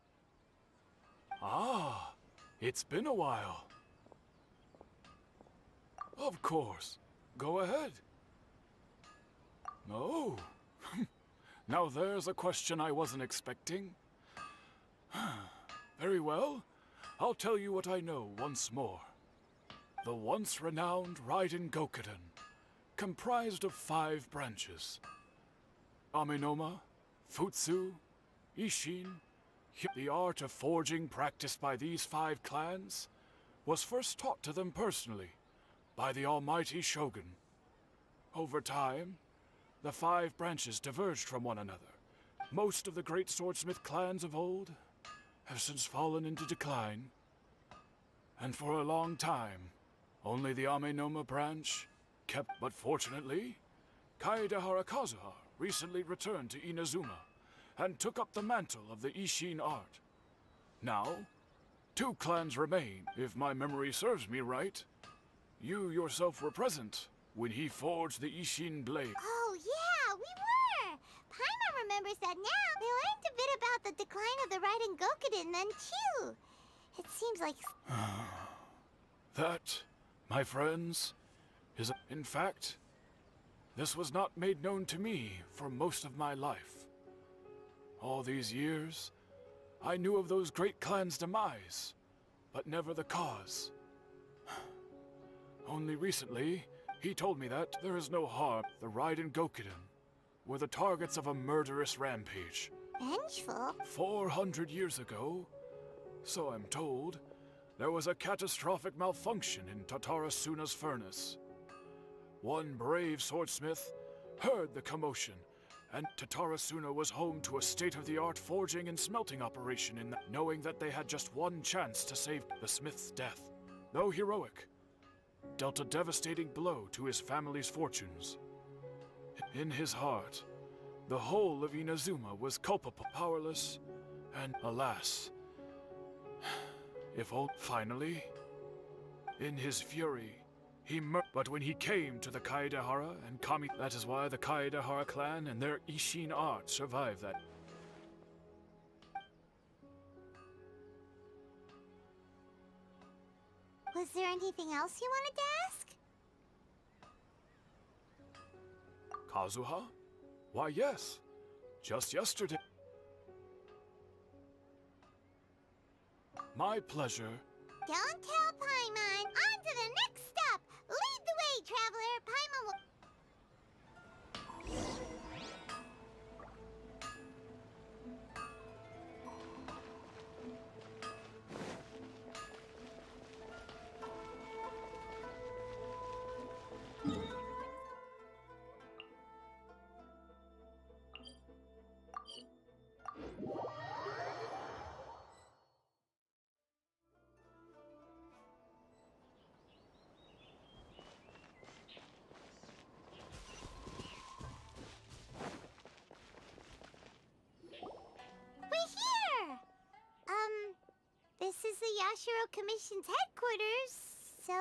[SPEAKER 10] Ah, it's been a while. Of course. Go ahead. Oh. Now there's a question I wasn't expecting. Very well. I'll tell you what I know once more. The once renowned Raiden Gokuden, comprised of 5 branches. Amenoma, Futsu, Ishin. The art of forging practiced by these 5 clans was first taught to them personally by the almighty Shogun. Over time, the 5 branches diverged from one another. Most of the great swordsmith clans of old have since fallen into decline. And for a long time, only the Amenoma branch kept. But fortunately, Kaedehara Kazuha recently returned to Inazuma and took up the mantle of the Ishin art. Now, 2 clans remain, if my memory serves me right. You yourself were present when he forged the Ishin blade.
[SPEAKER 4] Oh, yeah, we were! Paimon remembers that now. They learned a bit about the decline of the Raiden Gokuden then, too. It seems like...
[SPEAKER 10] That, my friends, is... In fact, this was not made known to me for most of my life. All these years, I knew of those great clans' demise, but never the cause. Only recently, he told me that there is no harm. The Raiden Gokuden were the targets of a murderous rampage.
[SPEAKER 4] Vengeful?
[SPEAKER 10] 400 years ago, so I'm told, there was a catastrophic malfunction in Tatarasuna's furnace. One brave swordsmith heard the commotion, and Tatarasuna was home to a state-of-the-art forging and smelting operation knowing that they had just one chance to save. The smith's death, though heroic, dealt a devastating blow to his family's fortunes. In his heart, the whole of Inazuma was culpable, powerless, and alas, finally, in his fury, but when he came to the Kaedehara and Kami, that is why the Kaedehara clan and their Ishin art survived that.
[SPEAKER 4] Was there anything else you wanted to ask?
[SPEAKER 10] Kazuha? Why, yes. Just yesterday. My pleasure.
[SPEAKER 4] Don't tell Paimon. On to the next stop. Lead the way, traveler. Paimon will... This is the Yashiro Commission's headquarters, so...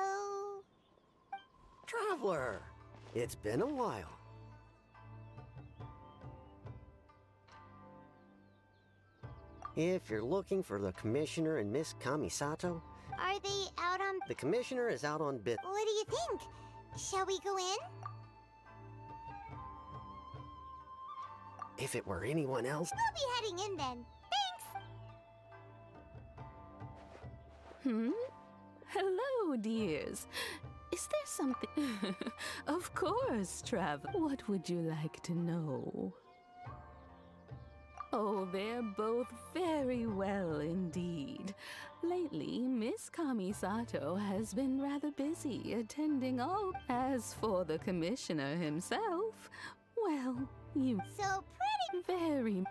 [SPEAKER 11] Traveler, it's been a while. If you're looking for the Commissioner and Miss Kamisato...
[SPEAKER 4] Are they out on...
[SPEAKER 11] The Commissioner is out on bit...
[SPEAKER 4] What do you think? Shall we go in?
[SPEAKER 11] If it were anyone else...
[SPEAKER 4] We'll be heading in then.
[SPEAKER 12] Hello, dears. Is there something... Of course, Trav. What would you like to know? Oh, they're both very well indeed. Lately, Miss Kamisato has been rather busy attending all... As for the Commissioner himself, well, you...
[SPEAKER 4] So pretty...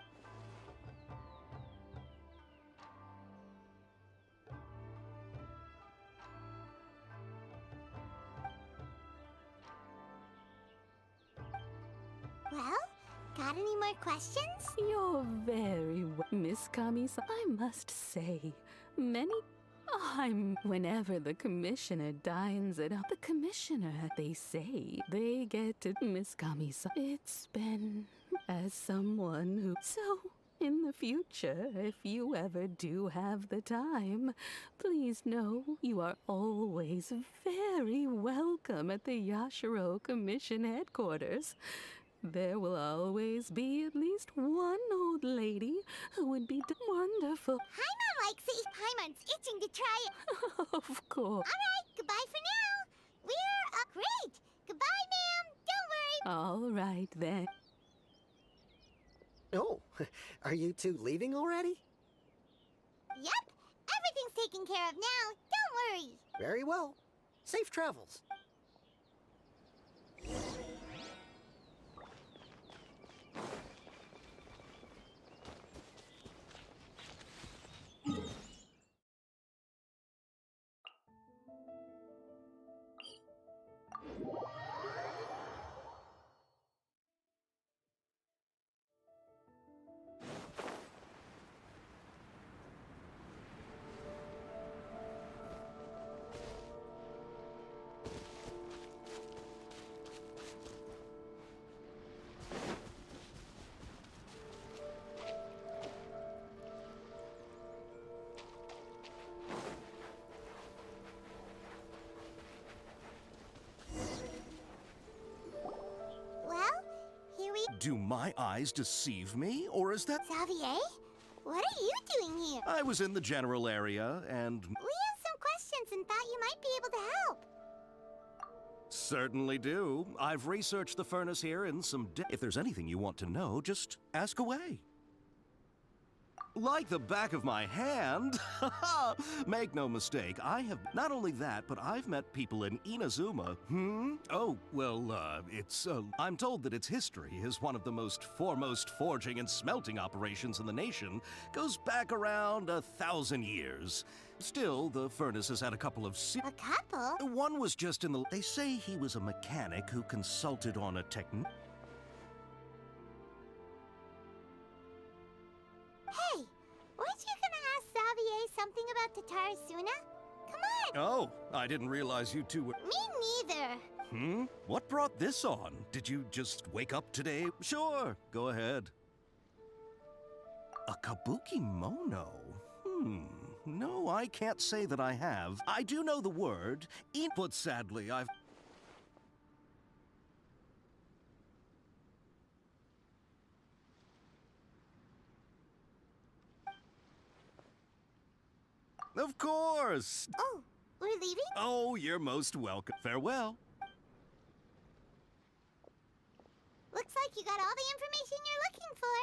[SPEAKER 4] Got any more questions?
[SPEAKER 12] You're very Miss Kamisa. I must say, whenever the commissioner dines at the commissioner, they say they get to Miss Kamisa. It's been as someone who. So, in the future, if you ever do have the time, please know you are always very welcome at the Yashiro Commission headquarters. There will always be at least one old lady who would be wonderful.
[SPEAKER 4] Paimon likes it. Paimon's itching to try it.
[SPEAKER 12] Of course.
[SPEAKER 4] All right, goodbye for now. We're great. Goodbye, ma'am. Don't worry.
[SPEAKER 12] All right, then.
[SPEAKER 11] Oh, are you two leaving already?
[SPEAKER 4] Yep. Everything's taken care of now. Don't worry.
[SPEAKER 11] Very well. Safe travels.
[SPEAKER 13] Do my eyes deceive me, or is that...
[SPEAKER 4] Xavier? What are you doing here?
[SPEAKER 13] I was in the general area, and...
[SPEAKER 4] We have some questions and thought you might be able to help.
[SPEAKER 13] Certainly do. I've researched the furnace here in some... If there's anything you want to know, just ask away. Like the back of my hand. Make no mistake, I have... Not only that, but I've met people in Inazuma. Oh, well, I'm told that its history is one of the most foremost forging and smelting operations in the nation. Goes back around 1,000 years. Still, the furnace has had a couple of...
[SPEAKER 4] A couple?
[SPEAKER 13] One was just in the... They say he was a mechanic who consulted on a technique.
[SPEAKER 4] Hey, weren't you gonna ask Xavier something about Tatarasuna? Come on!
[SPEAKER 13] Oh, I didn't realize you two were...
[SPEAKER 4] Me neither.
[SPEAKER 13] What brought this on? Did you just wake up today? Sure, go ahead. A kabuki mono? No, I can't say that I have. I do know the word, but sadly I've... Of course!
[SPEAKER 4] Oh, we're leaving?
[SPEAKER 13] Oh, you're most welcome. Farewell.
[SPEAKER 4] Looks like you got all the information you're looking for.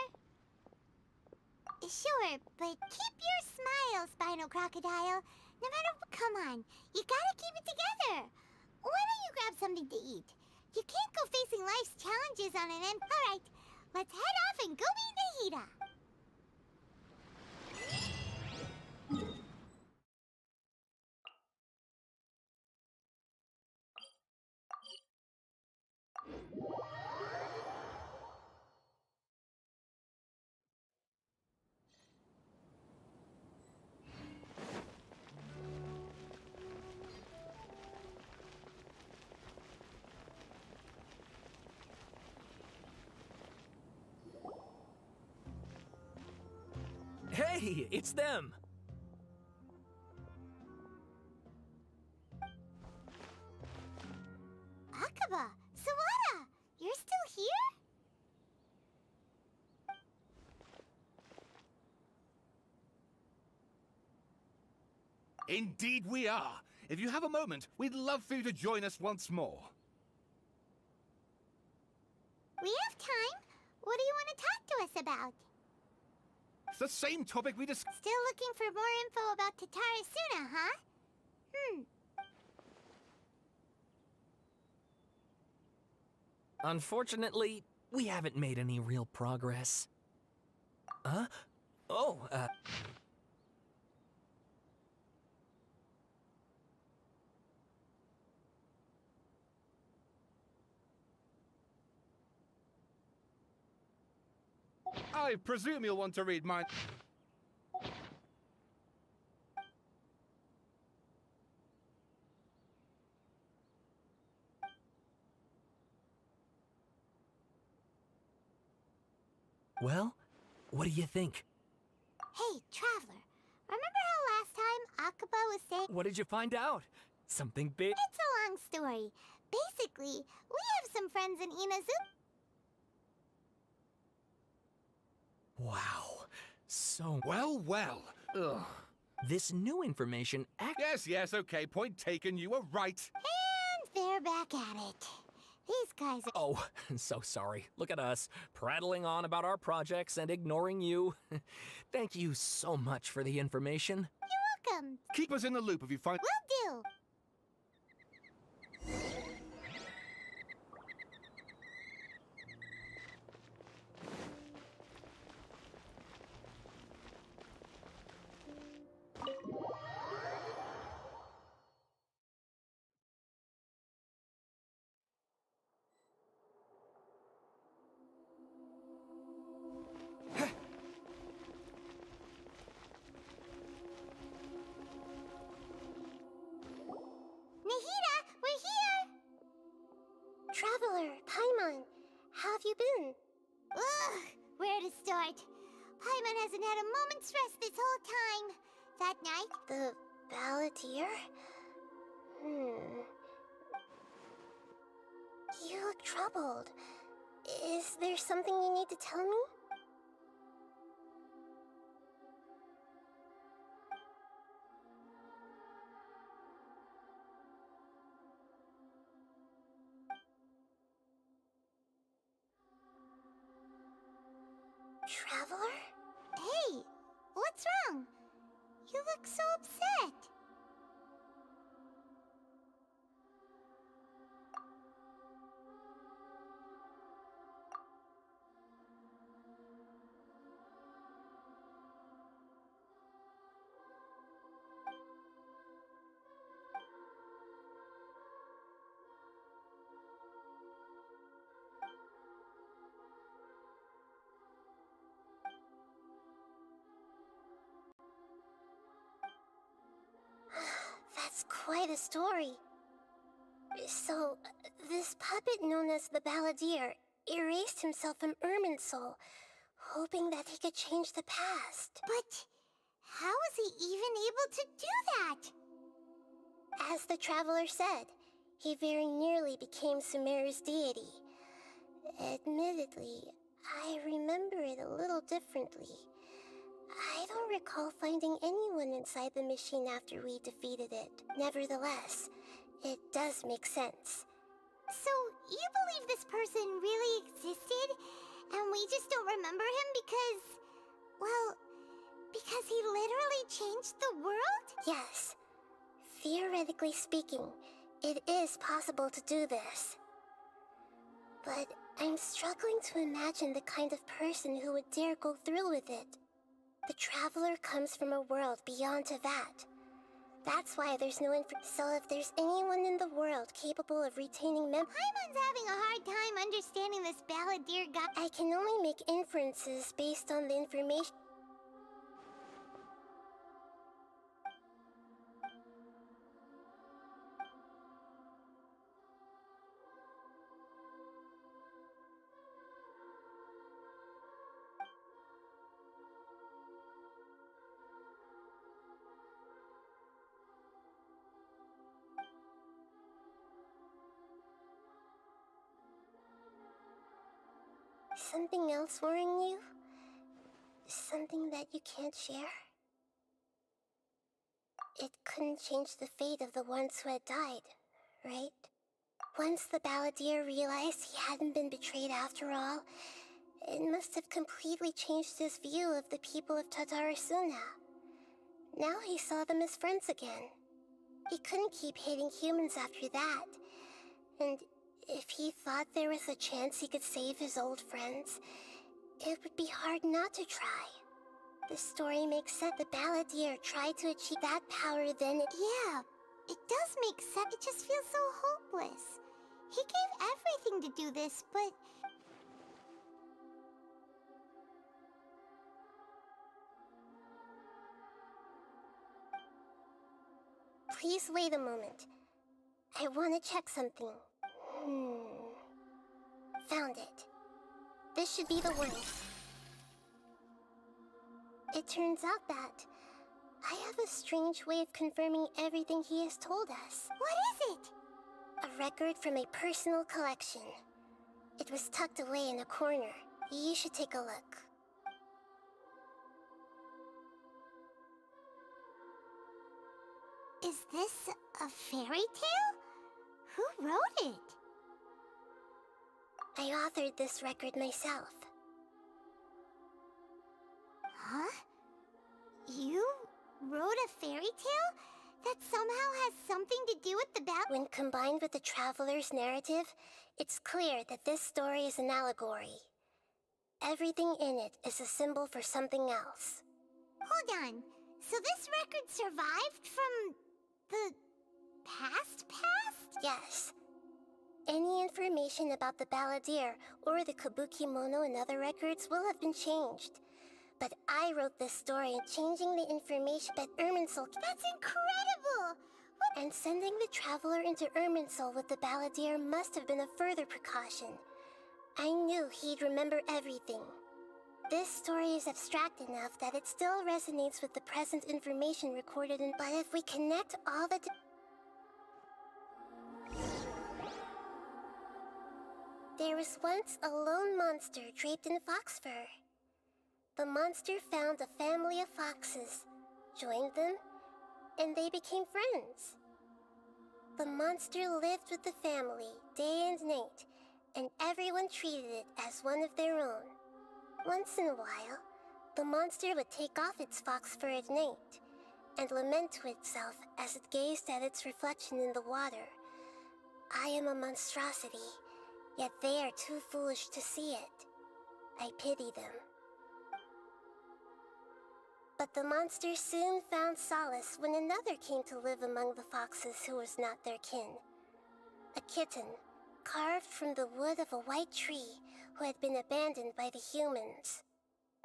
[SPEAKER 4] Sure, but keep your smile, Spinal Crocodile. No matter what, come on. You gotta keep it together. Why don't you grab something to eat? You can't go facing life's challenges on an end. All right, let's head off and go meet Nahida.
[SPEAKER 2] Hey, it's them!
[SPEAKER 4] Akaba, Sawada, you're still here?
[SPEAKER 3] Indeed we are. If you have a moment, we'd love for you to join us once more.
[SPEAKER 4] We have time. What do you want to talk to us about?
[SPEAKER 3] It's the same topic we discussed.
[SPEAKER 4] Still looking for more info about Tatarasuna, huh?
[SPEAKER 2] Unfortunately, we haven't made any real progress. Huh? Oh,
[SPEAKER 3] I presume you'll want to read mine.
[SPEAKER 2] Well, what do you think?
[SPEAKER 4] Hey, Traveler. Remember how last time Akaba was saying...
[SPEAKER 2] What did you find out? Something big?
[SPEAKER 4] It's a long story. Basically, we have some friends in Inazuma.
[SPEAKER 2] Wow. So...
[SPEAKER 3] Well.
[SPEAKER 2] Ugh. This new information
[SPEAKER 3] Yes, okay, point taken, you were right.
[SPEAKER 4] And they're back at it. These guys are...
[SPEAKER 2] Oh, so sorry. Look at us, prattling on about our projects and ignoring you. Thank you so much for the information.
[SPEAKER 4] You're welcome.
[SPEAKER 3] Keep us in the loop if you find...
[SPEAKER 4] Will do. Nahida, we're here!
[SPEAKER 5] Traveler, Paimon, how have you been?
[SPEAKER 4] Ugh, where to start? Paimon hasn't had a moment's rest this whole time. That night...
[SPEAKER 5] The balladeer? You look troubled. Is there something you need to tell me? Traveler?
[SPEAKER 4] Hey, what's wrong? You look so upset.
[SPEAKER 5] That's quite a story. So, this puppet known as the Balladeer erased himself from Irminsul, hoping that he could change the past.
[SPEAKER 4] But how was he even able to do that?
[SPEAKER 5] As the Traveler said, he very nearly became Sumeru's deity. Admittedly, I remember it a little differently. I don't recall finding anyone inside the machine after we defeated it. Nevertheless, it does make sense.
[SPEAKER 4] So, you believe this person really existed, and we just don't remember him because... well, because he literally changed the world?
[SPEAKER 5] Yes. Theoretically speaking, it is possible to do this. But I'm struggling to imagine the kind of person who would dare go through with it. The Traveler comes from a world beyond Tevat. That's why there's no So if there's anyone in the world capable of retaining
[SPEAKER 4] Paimon's having a hard time understanding this Balladeer guy.
[SPEAKER 5] I can only make inferences based on the information. Something else worrying you? Something that you can't share? It couldn't change the fate of the ones who had died, right? Once the Balladeer realized he hadn't been betrayed after all, it must have completely changed his view of the people of Tatarasuna. Now he saw them as friends again. He couldn't keep hating humans after that, and if he thought there was a chance he could save his old friends, it would be hard not to try. The story makes sense. The Balladeer tried to achieve that power then.
[SPEAKER 4] Yeah, it does make sense. It just feels so hopeless. He gave everything to do this, but...
[SPEAKER 5] Please wait a moment. I want to check something. Found it. This should be the one. It turns out that I have a strange way of confirming everything he has told us.
[SPEAKER 4] What is it?
[SPEAKER 5] A record from a personal collection. It was tucked away in a corner. You should take a look.
[SPEAKER 4] Is this a fairy tale? Who wrote it?
[SPEAKER 5] I authored this record myself.
[SPEAKER 4] Huh? You wrote a fairy tale that somehow has something to do with the battle?
[SPEAKER 5] When combined with the Traveler's narrative, it's clear that this story is an allegory. Everything in it is a symbol for something else.
[SPEAKER 4] Hold on. So this record survived from the past?
[SPEAKER 5] Yes. Any information about the balladeer or the kabuki mono in other records will have been changed. But I wrote this story and changing the information that Irminsul...
[SPEAKER 4] That's incredible! What?
[SPEAKER 5] And sending the Traveler into Irminsul with the balladeer must have been a further precaution. I knew he'd remember everything. This story is abstract enough that it still resonates with the present information recorded in... But if we connect all the... There was once a lone monster draped in fox fur. The monster found a family of foxes, joined them, and they became friends. The monster lived with the family day and night, and everyone treated it as one of their own. Once in a while, the monster would take off its fox fur at night and lament to itself as it gazed at its reflection in the water. I am a monstrosity, yet they are too foolish to see it. I pity them. But the monster soon found solace when another came to live among the foxes who was not their kin. A kitten, carved from the wood of a white tree who had been abandoned by the humans.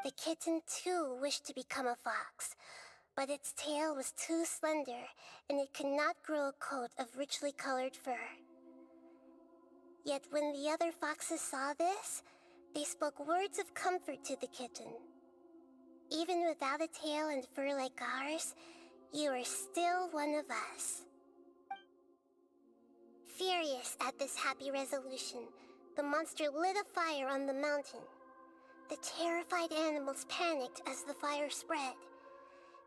[SPEAKER 5] The kitten too wished to become a fox, but its tail was too slender and it could not grow a coat of richly colored fur. Yet when the other foxes saw this, they spoke words of comfort to the kitten. Even without a tail and fur like ours, you are still one of us. Furious at this happy resolution, the monster lit a fire on the mountain. The terrified animals panicked as the fire spread.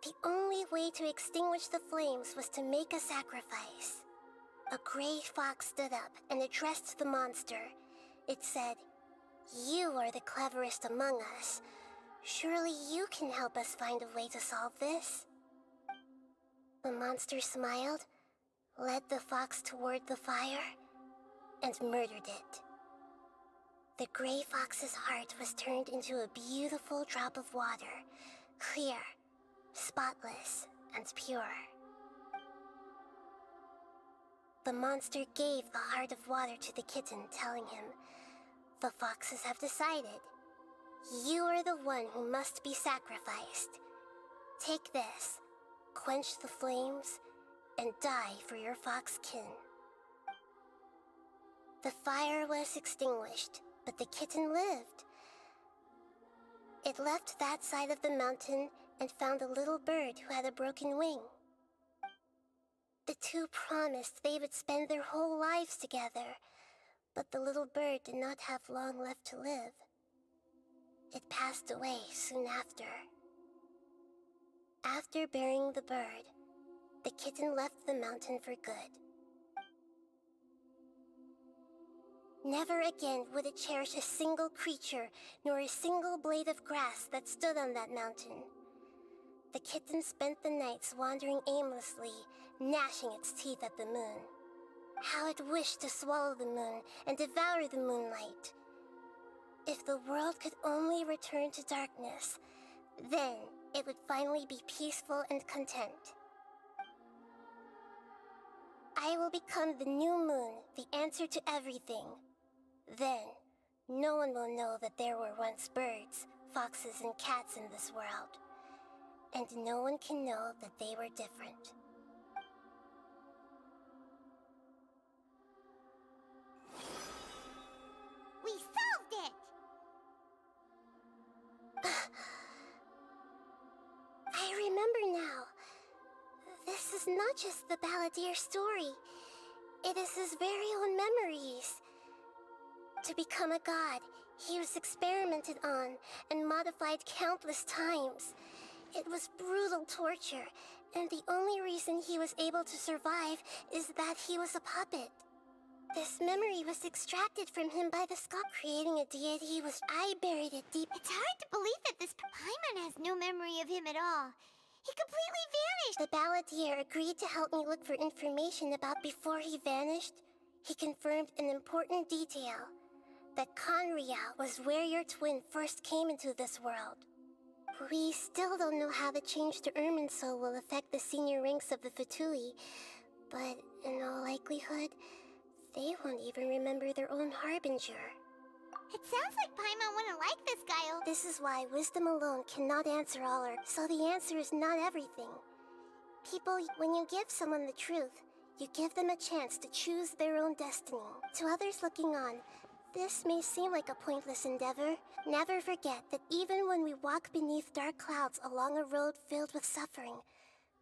[SPEAKER 5] The only way to extinguish the flames was to make a sacrifice. A gray fox stood up and addressed the monster. It said, "You are the cleverest among us. Surely you can help us find a way to solve this." The monster smiled, led the fox toward the fire, and murdered it. The gray fox's heart was turned into a beautiful drop of water, clear, spotless, and pure. The monster gave the heart of water to the kitten, telling him, "The foxes have decided. You are the one who must be sacrificed. Take this, quench the flames, and die for your fox kin." The fire was extinguished, but the kitten lived. It left that side of the mountain and found a little bird who had a broken wing. The two promised they would spend their whole lives together, but the little bird did not have long left to live. It passed away soon after. After burying the bird, the kitten left the mountain for good. Never again would it cherish a single creature, nor a single blade of grass that stood on that mountain. The kitten spent the nights wandering aimlessly, gnashing its teeth at the moon. How it wished to swallow the moon and devour the moonlight. If the world could only return to darkness, then it would finally be peaceful and content. I will become the new moon, the answer to everything. Then, no one will know that there were once birds, foxes, and cats in this world. And no one can know that they were different. not just the Balladeer story. It is his very own memories. To become a god, he was experimented on and modified countless times. It was brutal torture, and the only reason he was able to survive is that he was a puppet. This memory was extracted from him by the Scott, creating a deity I buried it deep.
[SPEAKER 4] It's hard to believe that this Paimon has no memory of him at all. He completely vanished.
[SPEAKER 5] The Balladeer agreed to help me look for information about before he vanished. He confirmed an important detail. That Conria was where your twin first came into this world. We still don't know how the change to Irminsul will affect the senior ranks of the Fatui, but in all likelihood, they won't even remember their own Harbinger.
[SPEAKER 4] It sounds like Paimon wouldn't like this guy.
[SPEAKER 5] This is why wisdom alone cannot answer all so the answer is not everything. People, when you give someone the truth, you give them a chance to choose their own destiny. To others looking on, this may seem like a pointless endeavor. Never forget that even when we walk beneath dark clouds along a road filled with suffering,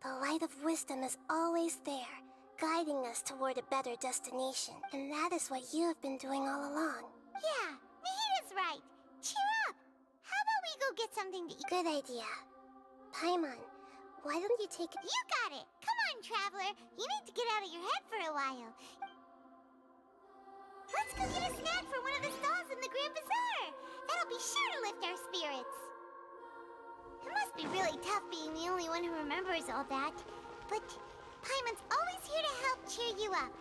[SPEAKER 5] the light of wisdom is always there, guiding us toward a better destination. And that is what you have been doing all along.
[SPEAKER 4] Yeah, Nahita's right. Cheer up. How about we go get something to eat?
[SPEAKER 5] Good idea. Paimon, why don't you take...
[SPEAKER 4] You got it. Come on, Traveler. You need to get out of your head for a while. Let's go get a snack from one of the stalls in the Grand Bazaar. That'll be sure to lift our spirits. It must be really tough being the only one who remembers all that. But Paimon's always here to help cheer you up.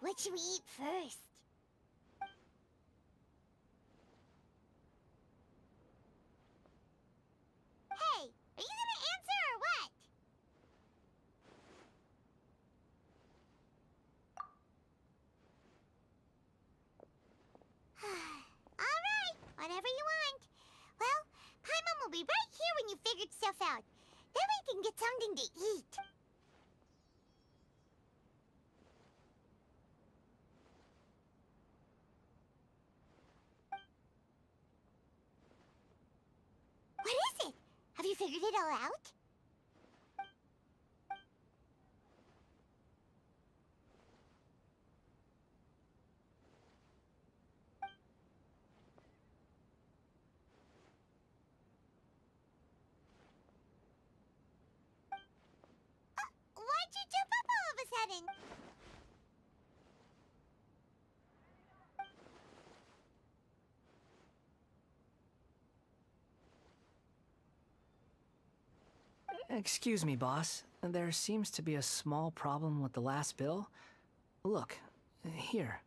[SPEAKER 4] What should we eat first? Hey, are you gonna answer or what? Alright, whatever you want. Well, Paimon will be right here when you figured stuff out. Then we can get something to eat. What is it? Have you figured it all out? Why'd you jump up all of a sudden?
[SPEAKER 6] Excuse me, boss. There seems to be a small problem with the last bill. Look, here.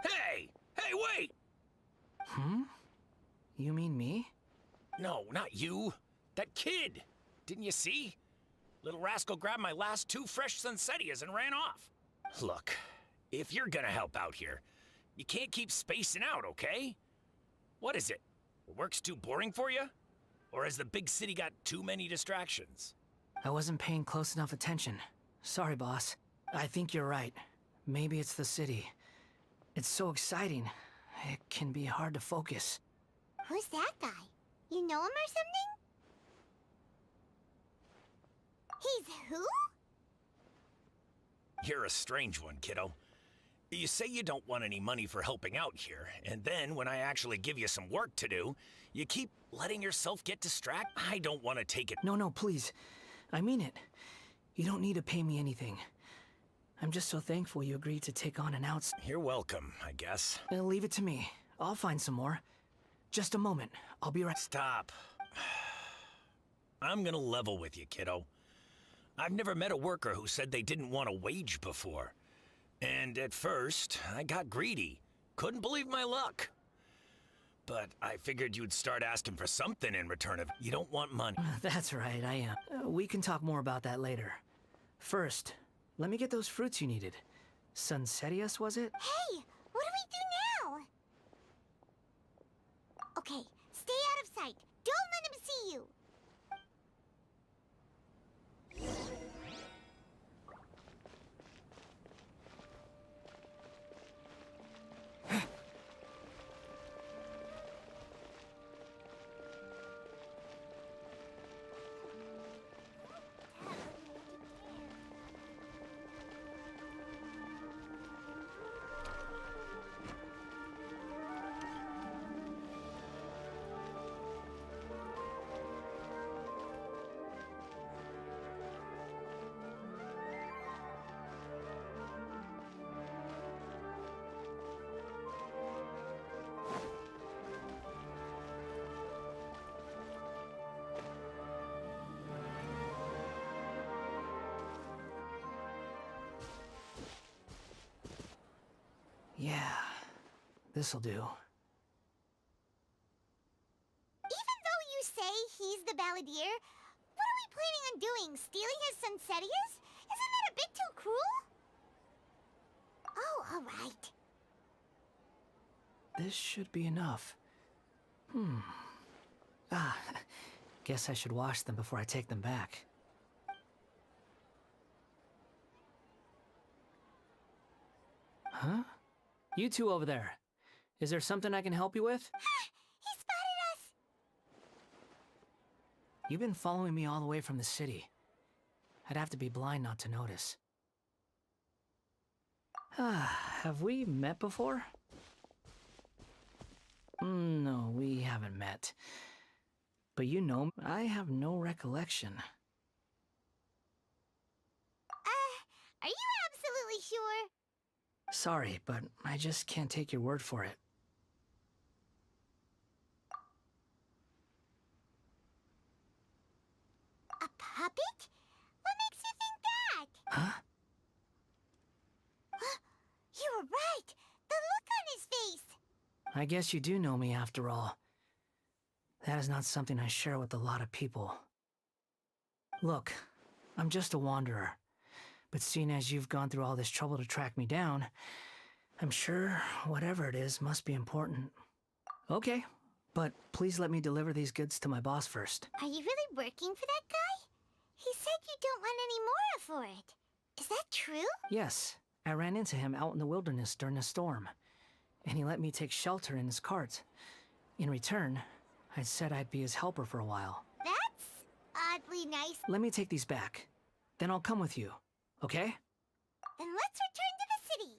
[SPEAKER 14] Hey! Hey, wait!
[SPEAKER 6] Hmm? You mean me?
[SPEAKER 14] No, not you. That kid! Didn't you see? Little rascal grabbed my last 2 fresh Sunsettias and ran off. Look, if you're gonna help out here, you can't keep spacing out, okay? What is it? Work's too boring for you? Or has the big city got too many distractions?
[SPEAKER 6] I wasn't paying close enough attention. Sorry, boss. I think you're right. Maybe it's the city. It's so exciting. It can be hard to focus.
[SPEAKER 4] Who's that guy? You know him or something? He's who?
[SPEAKER 14] You're a strange one, kiddo. You say you don't want any money for helping out here, and then when I actually give you some work to do, you keep letting yourself get distracted. I don't want to take it.
[SPEAKER 6] No, please. I mean it. You don't need to pay me anything. I'm just so thankful you agreed to take on an outs.
[SPEAKER 14] You're welcome, I guess.
[SPEAKER 6] Leave it to me. I'll find some more. Just a moment. I'll be right.
[SPEAKER 14] Stop. I'm gonna level with you, kiddo. I've never met a worker who said they didn't want a wage before. And at first, I got greedy. Couldn't believe my luck. But I figured you'd start asking for something in return of... You don't want money.
[SPEAKER 6] That's right, I am. We can talk more about that later. First, let me get those fruits you needed. Sunsetius, was it?
[SPEAKER 4] Hey, what do we do now? Okay, stay out of sight. Don't let him see you.
[SPEAKER 6] Yeah, this'll do.
[SPEAKER 4] Even though you say he's the balladeer, what are we planning on doing? Stealing his Sunsetius? Isn't that a bit too cruel? Oh, alright.
[SPEAKER 6] This should be enough. Guess I should wash them before I take them back. Huh? You two over there. Is there something I can help you with?
[SPEAKER 4] He spotted us!
[SPEAKER 6] You've been following me all the way from the city. I'd have to be blind not to notice. Have we met before? No, we haven't met. But you know, I have no recollection.
[SPEAKER 4] Are you absolutely sure?
[SPEAKER 6] Sorry, but I just can't take your word for it.
[SPEAKER 4] A puppet? What makes you think that?
[SPEAKER 6] Huh?
[SPEAKER 4] You were right! The look on his face!
[SPEAKER 6] I guess you do know me after all. That is not something I share with a lot of people. Look, I'm just a wanderer. But seeing as you've gone through all this trouble to track me down, I'm sure whatever it is must be important. Okay, but please let me deliver these goods to my boss first.
[SPEAKER 4] Are you really working for that guy? He said you don't want any more for it. Is that true?
[SPEAKER 6] Yes, I ran into him out in the wilderness during a storm, and he let me take shelter in his cart. In return, I said I'd be his helper for a while.
[SPEAKER 4] That's oddly nice.
[SPEAKER 6] Let me take these back. Then I'll come with you, okay?
[SPEAKER 4] Then let's return to the city.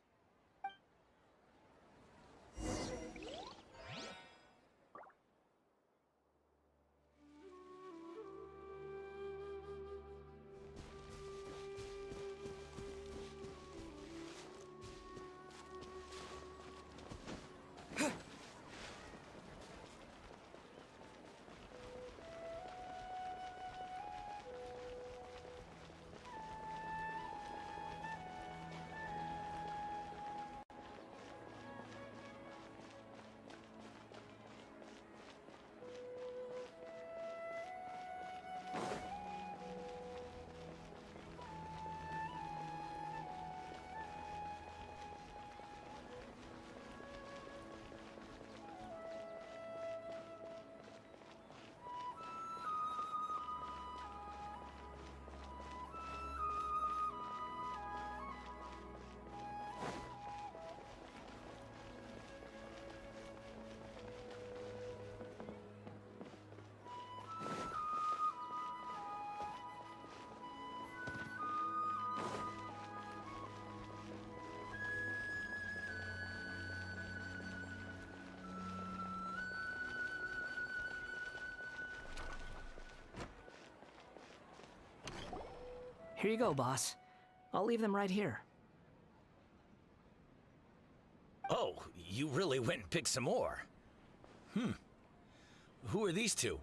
[SPEAKER 6] Here you go, boss. I'll leave them right here.
[SPEAKER 14] Oh, you really went and picked some more. Who are these two?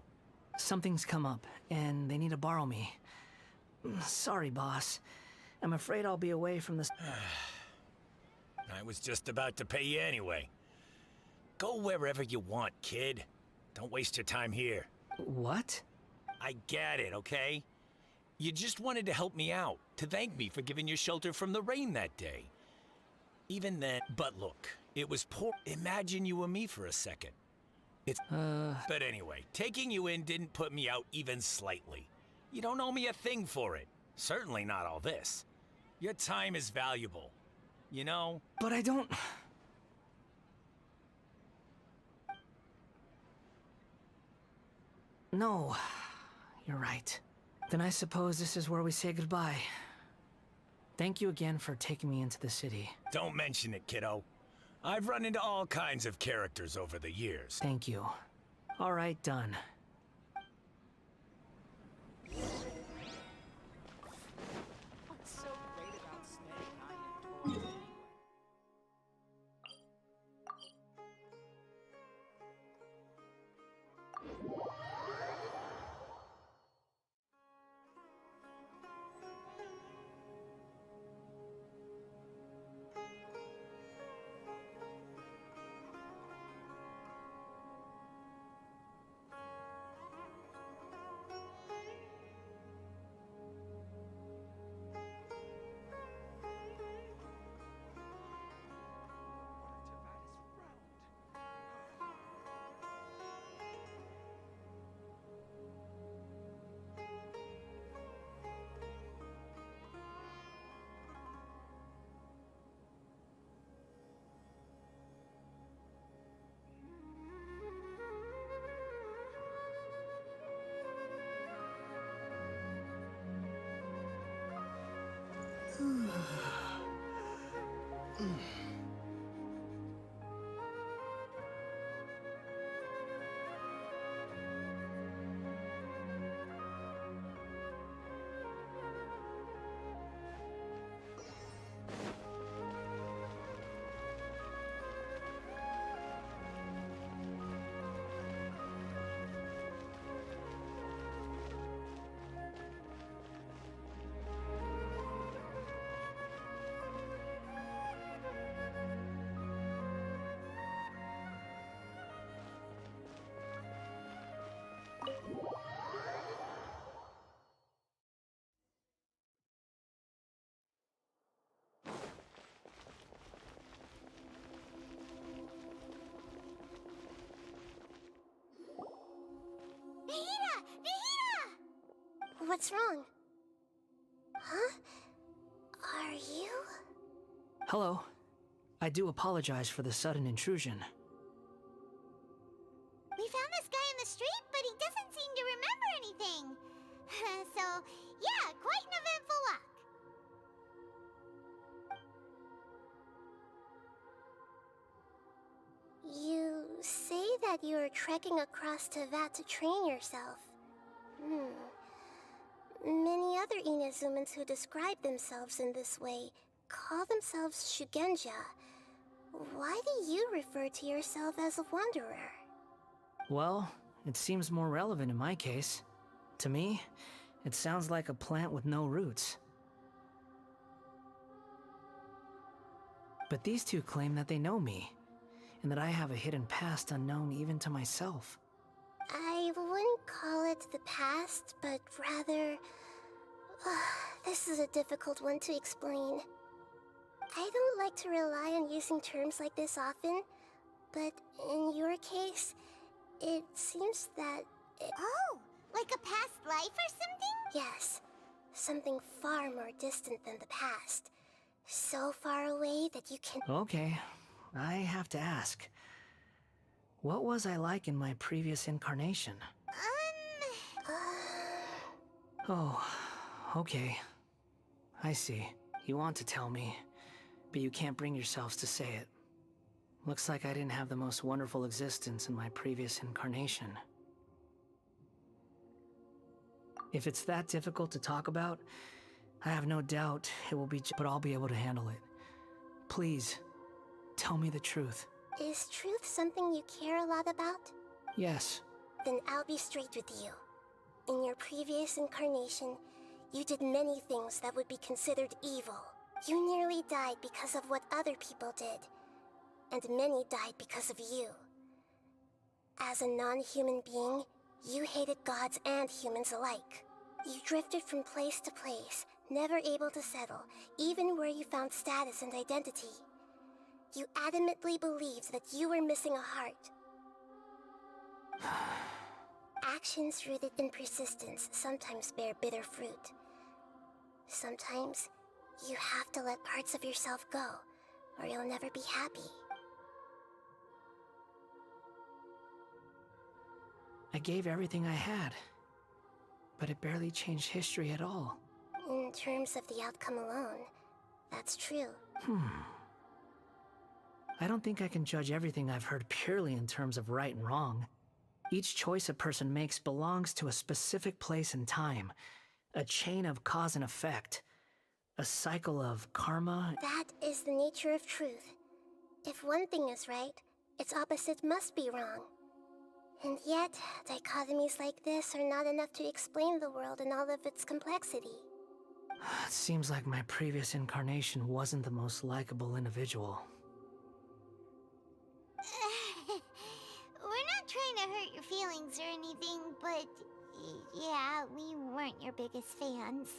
[SPEAKER 6] Something's come up, and they need to borrow me. Sorry, boss. I'm afraid I'll be away from the...
[SPEAKER 14] I was just about to pay you anyway. Go wherever you want, kid. Don't waste your time here.
[SPEAKER 6] What?
[SPEAKER 14] I get it, okay? You just wanted to help me out, to thank me for giving you shelter from the rain that day. Even then, but look, it was poor. Imagine you and me for a second. But anyway, taking you in didn't put me out even slightly. You don't owe me a thing for it. Certainly not all this. Your time is valuable. You know?
[SPEAKER 6] But I don't... No, you're right. Then I suppose this is where we say goodbye. Thank you again for taking me into the city.
[SPEAKER 14] Don't mention it, kiddo. I've run into all kinds of characters over the years.
[SPEAKER 6] Thank you. All right, done.
[SPEAKER 15] What's so great about spending night in
[SPEAKER 5] What's wrong? Huh? Are you?
[SPEAKER 6] Hello. I do apologize for the sudden intrusion.
[SPEAKER 4] We found this guy in the street, but he doesn't seem to remember anything. So, yeah, quite an eventful walk.
[SPEAKER 5] You say that you are trekking across Teyvat to train yourself. Many other Inazumans who describe themselves in this way call themselves Shugenja. Why do you refer to yourself as a wanderer?
[SPEAKER 6] Well, it seems more relevant in my case. To me, it sounds like a plant with no roots. But these two claim that they know me, and that I have a hidden past unknown even to myself.
[SPEAKER 5] I wouldn't call it the past, but rather... this is a difficult one to explain. I don't like to rely on using terms like this often, but in your case, it seems that...
[SPEAKER 4] Oh, like a past life or something?
[SPEAKER 5] Yes, something far more distant than the past. So far away that you can...
[SPEAKER 6] Okay, I have to ask. What was I like in my previous incarnation? Oh, okay. I see. You want to tell me, but you can't bring yourselves to say it. Looks like I didn't have the most wonderful existence in my previous incarnation. If it's that difficult to talk about, I have no doubt it will be, but I'll be able to handle it. Please, tell me the truth.
[SPEAKER 5] Is truth something you care a lot about?
[SPEAKER 6] Yes.
[SPEAKER 5] Then I'll be straight with you. In your previous incarnation, you did many things that would be considered evil. You nearly died because of what other people did, and many died because of you. As a non-human being, you hated gods and humans alike. You drifted from place to place, never able to settle, even where you found status and identity. You adamantly believed that you were missing a heart. Actions rooted in persistence sometimes bear bitter fruit. Sometimes, you have to let parts of yourself go, or you'll never be happy.
[SPEAKER 6] I gave everything I had, but it barely changed history at all.
[SPEAKER 5] In terms of the outcome alone, that's true.
[SPEAKER 6] I don't think I can judge everything I've heard purely in terms of right and wrong. Each choice a person makes belongs to a specific place and time, a chain of cause and effect, a cycle of karma.
[SPEAKER 5] That is the nature of truth. If one thing is right, its opposite must be wrong. And yet, dichotomies like this are not enough to explain the world in all of its complexity.
[SPEAKER 6] It seems like my previous incarnation wasn't the most likable individual.
[SPEAKER 4] We're not trying to hurt your feelings or anything, but yeah, we weren't your biggest fans.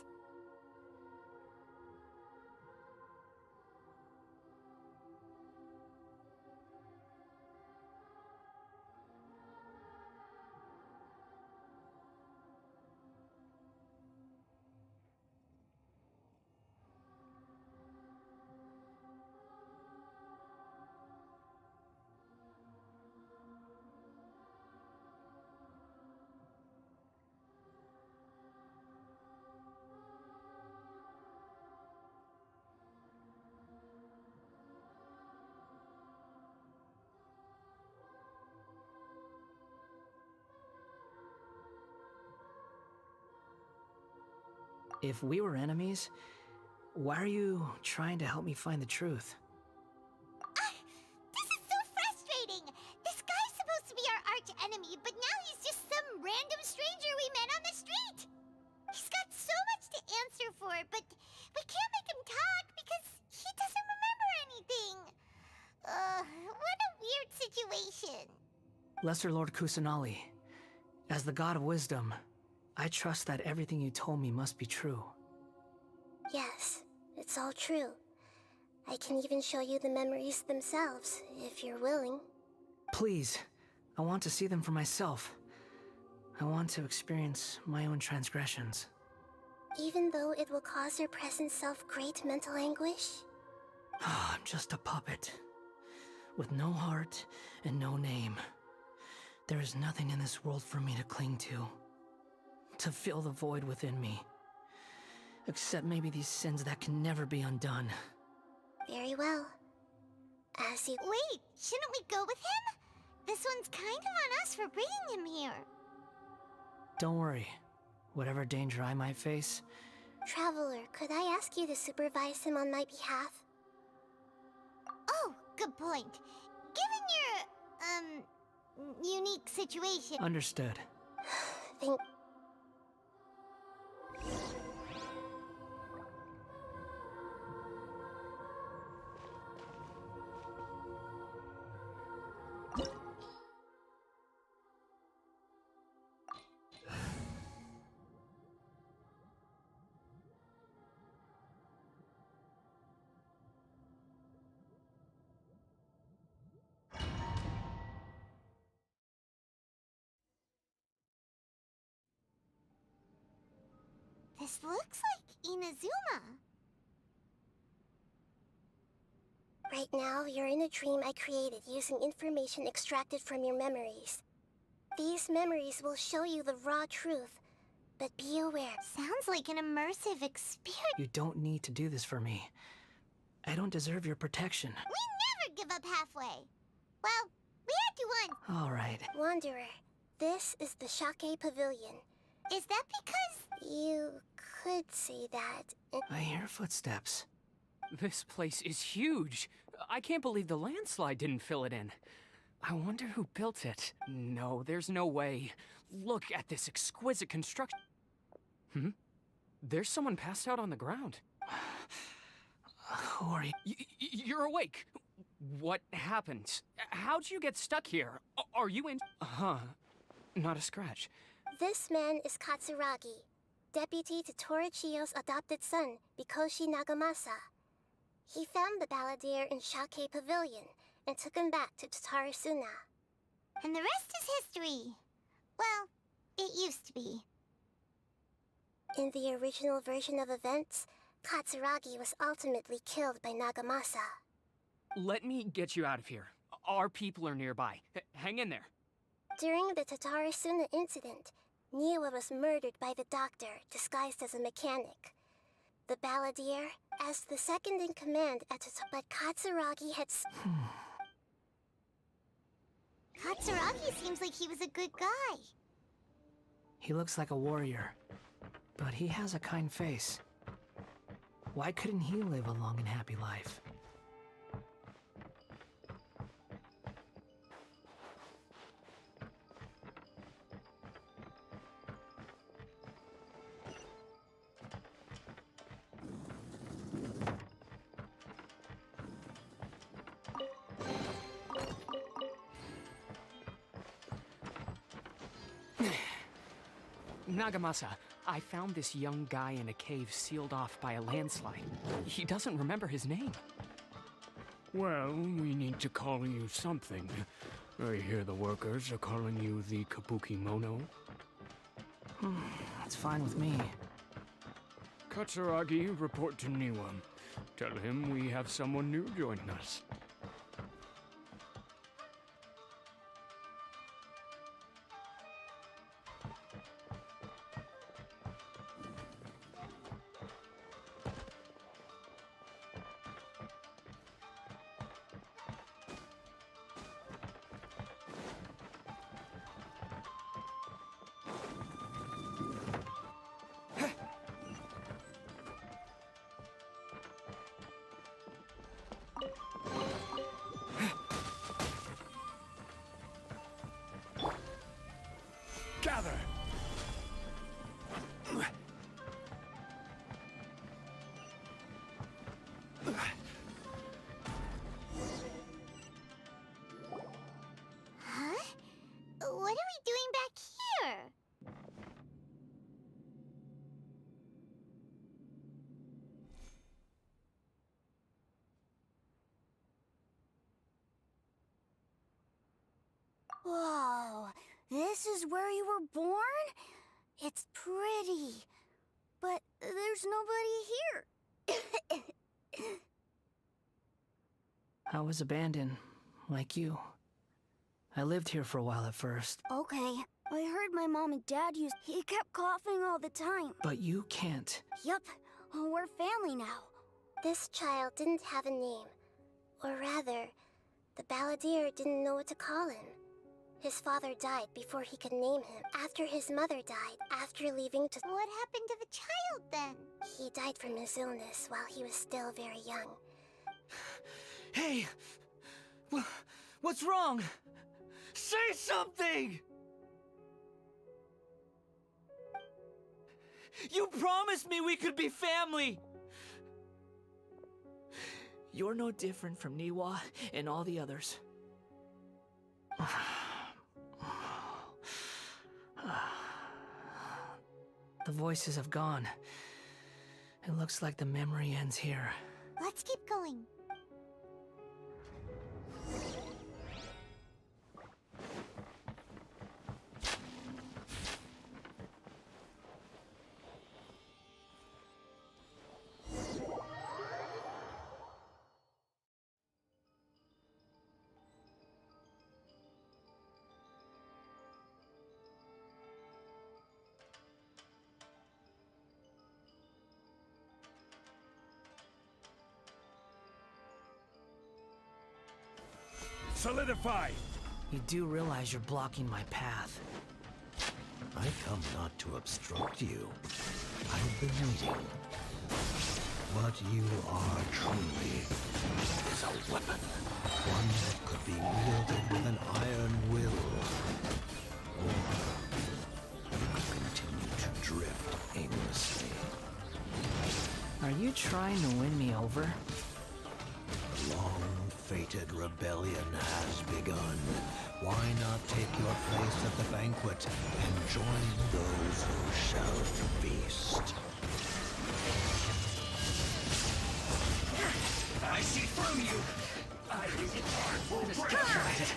[SPEAKER 6] If we were enemies, why are you trying to help me find the truth?
[SPEAKER 4] This is so frustrating! This guy's supposed to be our arch-enemy, but now he's just some random stranger we met on the street! He's got so much to answer for, but we can't make him talk because he doesn't remember anything! What a weird situation.
[SPEAKER 6] Lesser Lord Kusanali, as the god of wisdom, I trust that everything you told me must be true.
[SPEAKER 5] Yes, it's all true. I can even show you the memories themselves, if you're willing.
[SPEAKER 6] Please, I want to see them for myself. I want to experience my own transgressions.
[SPEAKER 5] Even though it will cause your present self great mental anguish?
[SPEAKER 6] I'm just a puppet, with no heart and no name. There is nothing in this world for me to cling to fill the void within me. Except maybe these sins that can never be undone.
[SPEAKER 5] Very well. As you—
[SPEAKER 4] Wait, shouldn't we go with him? This one's kind of on us for bringing him here.
[SPEAKER 6] Don't worry. Whatever danger I might face...
[SPEAKER 5] Traveler, could I ask you to supervise him on my behalf?
[SPEAKER 4] Oh, good point. Given your, unique situation...
[SPEAKER 6] Understood.
[SPEAKER 5] Thank...
[SPEAKER 4] This looks like Inazuma.
[SPEAKER 5] Right now, you're in a dream I created using information extracted from your memories. These memories will show you the raw truth, but be aware.
[SPEAKER 4] Sounds like an immersive experience.
[SPEAKER 6] You don't need to do this for me. I don't deserve your protection.
[SPEAKER 4] We never give up halfway. Well, we had to once.
[SPEAKER 6] All right.
[SPEAKER 5] Wanderer, this is the Shake Pavilion.
[SPEAKER 4] Is that because...
[SPEAKER 5] You could say that.
[SPEAKER 6] I hear footsteps.
[SPEAKER 15] This place is huge. I can't believe the landslide didn't fill it in. I wonder who built it. No, there's no way. Look at this exquisite construction. There's someone passed out on the ground.
[SPEAKER 6] Who are you?
[SPEAKER 15] You're awake. What happened? How'd you get stuck here? Are you in? Not a scratch.
[SPEAKER 5] This man is Katsuragi, deputy to Torichiyo's adopted son, Mikoshi Nagamasa. He found the balladeer in Shake Pavilion and took him back to Tatarasuna.
[SPEAKER 4] And the rest is history. Well, it used to be.
[SPEAKER 5] In the original version of events, Katsuragi was ultimately killed by Nagamasa.
[SPEAKER 15] Let me get you out of here. Our people are nearby. Hang in there.
[SPEAKER 5] During the Tatarasuna incident, Niwa was murdered by the doctor disguised as a mechanic. The balladeer, as the second in command at but Katsuragi had...
[SPEAKER 4] Katsuragi seems like he was a good guy.
[SPEAKER 6] He looks like a warrior, but he has a kind face. Why couldn't he live a long and happy life?
[SPEAKER 15] Nagamasa, I found this young guy in a cave sealed off by a landslide. He doesn't remember his name.
[SPEAKER 16] Well, we need to call you something. I hear the workers are calling you the Kabuki Mono.
[SPEAKER 6] That's fine with me.
[SPEAKER 16] Katsuragi, report to Niwa. Tell him we have someone new joining us.
[SPEAKER 3] Gather!
[SPEAKER 4] Huh? What are we doing back here?
[SPEAKER 17] Whoa, this is where you were born? It's pretty, but there's nobody here.
[SPEAKER 6] I was abandoned, like you. I lived here for a while at first.
[SPEAKER 17] Okay, I heard my mom and dad used... He kept coughing all the time.
[SPEAKER 6] But you can't.
[SPEAKER 17] Yup, we're family now.
[SPEAKER 5] This child didn't have a name. Or rather, the balladeer didn't know what to call him. His father died before he could name him. After his mother died, after leaving to...
[SPEAKER 4] What happened to the child then?
[SPEAKER 5] He died from his illness while he was still very young.
[SPEAKER 6] Hey! What's wrong? Say something! You promised me we could be family! You're no different from Niwa and all the others. The voices have gone. It looks like the memory ends here.
[SPEAKER 4] Let's keep going.
[SPEAKER 3] Solidify!
[SPEAKER 6] You do realize you're blocking my path.
[SPEAKER 18] I come not to obstruct you. I've been waiting. What you are truly is a weapon. One that could be wielded with an iron will. Or you could continue to drift aimlessly.
[SPEAKER 6] Are you trying to win me over?
[SPEAKER 18] The long-fated rebellion has begun. Why not take your place at the banquet and join those who shall feast?
[SPEAKER 14] I see through you! I will destroy it!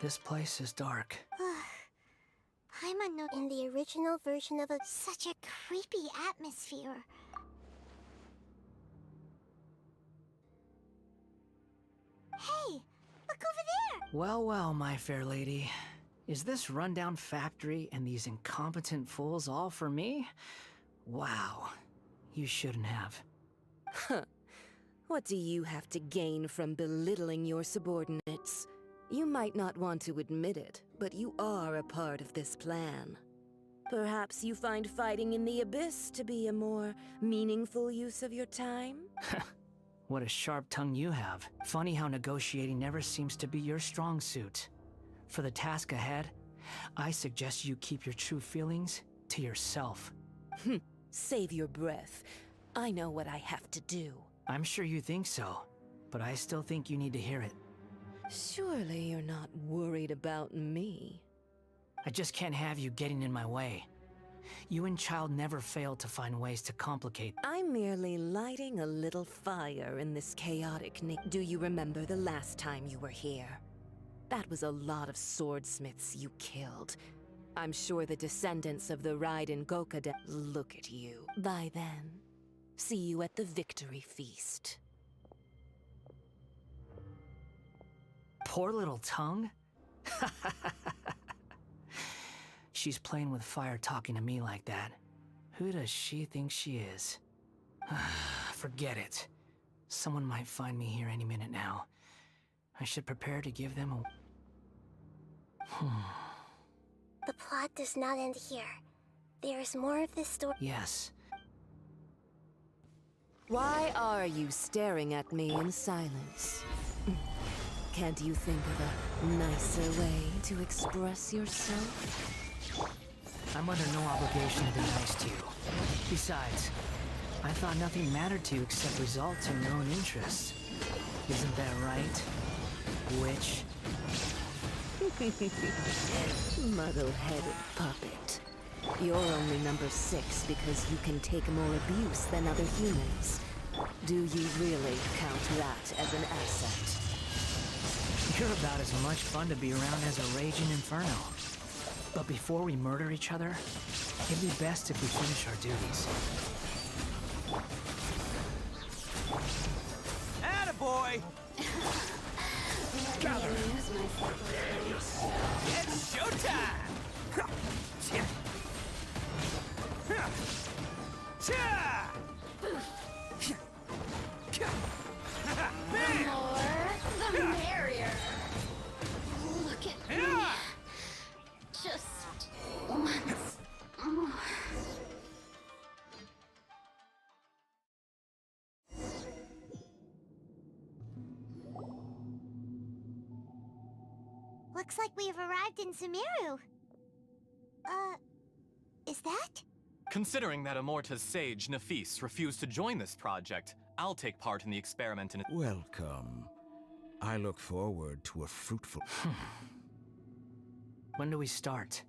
[SPEAKER 6] This place is dark.
[SPEAKER 4] Paimon
[SPEAKER 5] In the original version of
[SPEAKER 4] such a creepy atmosphere. Hey, look over there!
[SPEAKER 6] Well, well, my fair lady. Is this rundown factory and these incompetent fools all for me? Wow. You shouldn't have.
[SPEAKER 19] Huh. What do you have to gain from belittling your subordinates? You might not want to admit it, but you are a part of this plan. Perhaps you find fighting in the Abyss to be a more meaningful use of your time?
[SPEAKER 6] What a sharp tongue you have. Funny how negotiating never seems to be your strong suit. For the task ahead, I suggest you keep your true feelings to yourself.
[SPEAKER 19] Save your breath. I know what I have to do.
[SPEAKER 6] I'm sure you think so, but I still think you need to hear it.
[SPEAKER 19] Surely you're not worried about me.
[SPEAKER 6] I just can't have you getting in my way. You and Child never fail to find ways to complicate.
[SPEAKER 19] I'm merely lighting a little fire in this chaotic Do you remember the last time you were here? That was a lot of swordsmiths you killed. I'm sure the descendants of the Raiden Gokuden look at you. By then, see you at the victory feast.
[SPEAKER 6] Poor little tongue? She's playing with fire talking to me like that. Who does she think she is? Forget it. Someone might find me here any minute now. I should prepare to give them a...
[SPEAKER 5] The plot does not end here. There is more of this story.
[SPEAKER 6] Yes.
[SPEAKER 19] Why are you staring at me in silence? Can't you think of a nicer way to express yourself?
[SPEAKER 6] I'm under no obligation to be nice to you. Besides, I thought nothing mattered to you except results and your own interests. Isn't that right, witch?
[SPEAKER 19] Muddle-headed puppet. You're only number 6 because you can take more abuse than other humans. Do you really count that as an asset?
[SPEAKER 6] You're about as much fun to be around as a raging inferno. But before we murder each other, it'd be best if we finish our duties.
[SPEAKER 14] Attaboy! Gather! It's showtime!
[SPEAKER 17] The more, the merrier. Look at me. Just once more.
[SPEAKER 4] Looks like we've arrived in Sumeru. Is that?
[SPEAKER 7] Considering that Amorta's sage, Nafis, refused to join this project, I'll take part in the experiment in
[SPEAKER 9] Welcome. I look forward to a fruitful...
[SPEAKER 6] When do we start?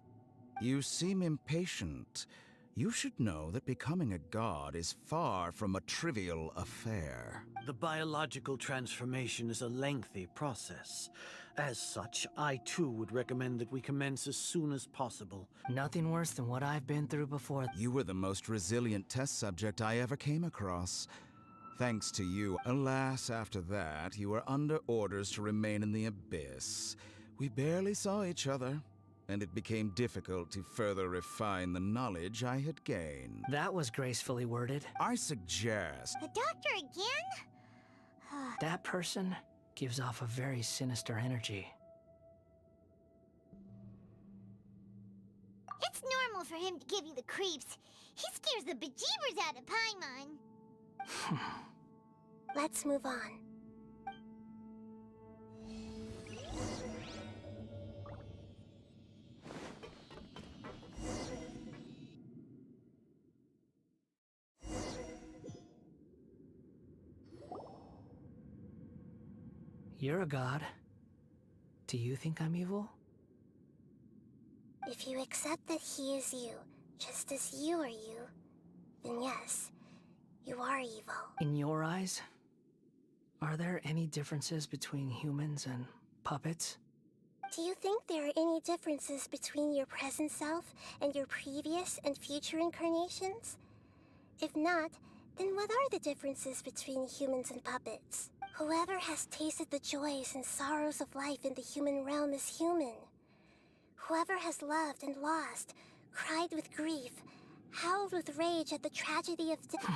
[SPEAKER 9] You seem impatient. You should know that becoming a god is far from a trivial affair.
[SPEAKER 18] The biological transformation is a lengthy process. As such, I too would recommend that we commence as soon as possible.
[SPEAKER 6] Nothing worse than what I've been through before.
[SPEAKER 9] You were the most resilient test subject I ever came across. Thanks to you. Alas, after that, you were under orders to remain in the Abyss. We barely saw each other. and it became difficult to further refine the knowledge I had gained.
[SPEAKER 6] That was gracefully worded.
[SPEAKER 9] I suggest...
[SPEAKER 4] The doctor again?
[SPEAKER 6] That person gives off a very sinister energy.
[SPEAKER 4] It's normal for him to give you the creeps. He scares the bejeebers out of Paimon.
[SPEAKER 5] Let's move on.
[SPEAKER 6] You're a god. Do you think I'm evil?
[SPEAKER 5] If you accept that he is you, just as you are you, then yes, you are evil.
[SPEAKER 6] In your eyes, are there any differences between humans and puppets?
[SPEAKER 5] Do you think there are any differences between your present self and your previous and future incarnations? If not, then what are the differences between humans and puppets? Whoever has tasted the joys and sorrows of life in the human realm is human. Whoever has loved and lost, cried with grief, howled with rage at the tragedy of death.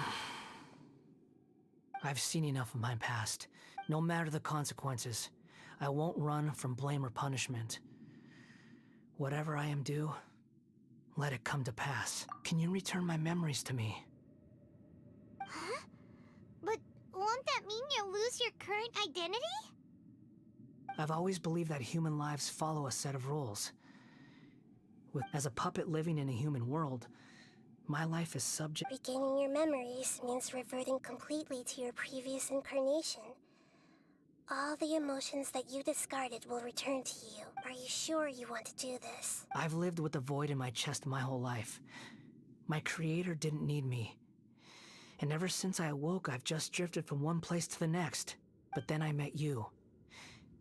[SPEAKER 6] I've seen enough of my past. No matter the consequences, I won't run from blame or punishment. Whatever I am due, let it come to pass. Can you return my memories to me?
[SPEAKER 4] Huh? But won't that mean you'll lose your current identity?
[SPEAKER 6] I've always believed that human lives follow a set of rules. As a puppet living in a human world, my life is subject...
[SPEAKER 5] Regaining your memories means reverting completely to your previous incarnation. All the emotions that you discarded will return to you. Are you sure you want to do this?
[SPEAKER 6] I've lived with a void in my chest my whole life. My creator didn't need me. And ever since I awoke, I've just drifted from one place to the next. But then I met you.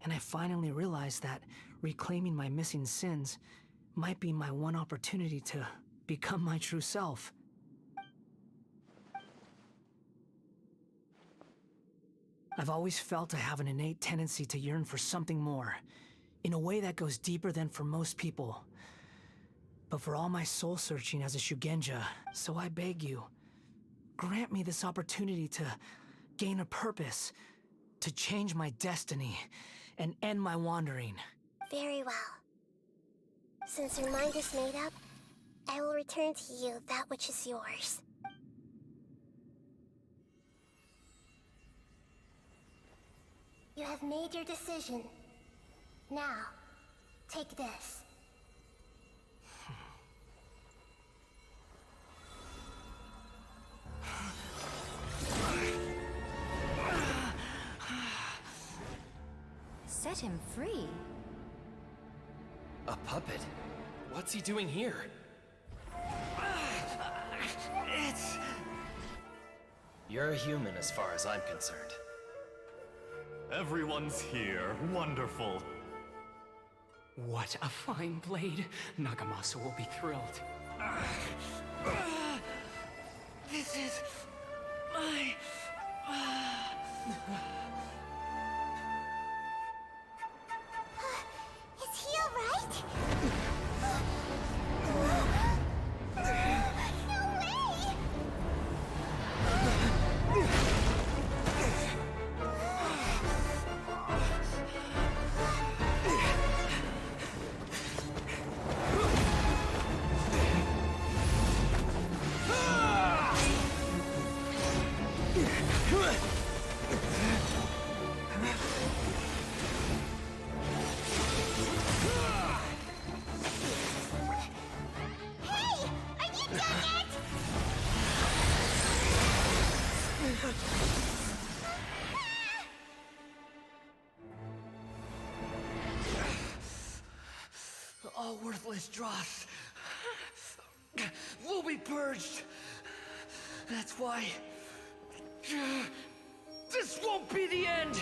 [SPEAKER 6] And I finally realized that reclaiming my missing sins might be my one opportunity to become my true self. I've always felt I have an innate tendency to yearn for something more, in a way that goes deeper than for most people. But for all my soul-searching as a Shugenja, so I beg you, grant me this opportunity to gain a purpose, to change my destiny, and end my wandering.
[SPEAKER 5] Very well. Since your mind is made up, I will return to you that which is yours. You have made your decision. Now, take this.
[SPEAKER 20] Set him free.
[SPEAKER 8] A puppet? What's he doing here? You're a human as far as I'm concerned.
[SPEAKER 7] Everyone's here. Wonderful.
[SPEAKER 15] What a fine blade. Nagamasa will be thrilled.
[SPEAKER 6] This is my...
[SPEAKER 4] Is he alright? No way! Hey! Are you done yet?
[SPEAKER 6] All worthless dross will be purged. That's why this won't be the end.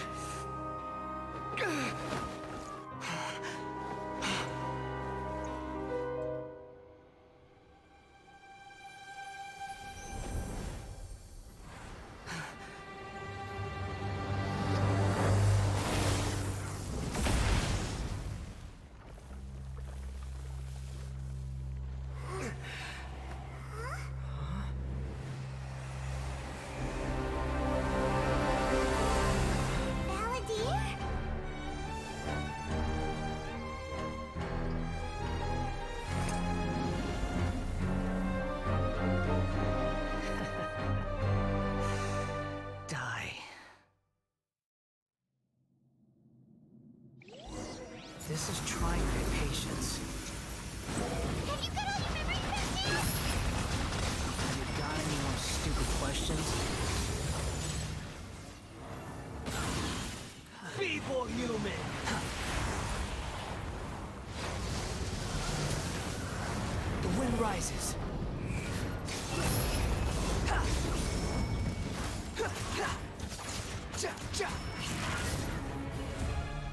[SPEAKER 6] This is trying my patience.
[SPEAKER 4] Have you got all your memories back now?
[SPEAKER 6] Have you got any more stupid questions?
[SPEAKER 20] Feeble human!
[SPEAKER 6] The wind rises.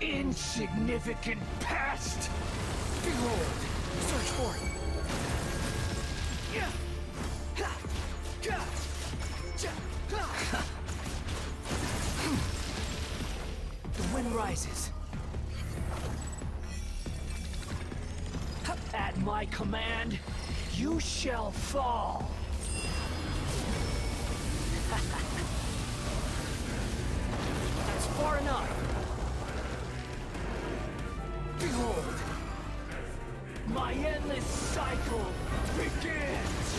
[SPEAKER 20] Insignificant pest!
[SPEAKER 6] Behold! Search for it! The wind rises.
[SPEAKER 20] At my command, you shall fall!
[SPEAKER 6] That's far enough!
[SPEAKER 20] Behold! My endless cycle begins!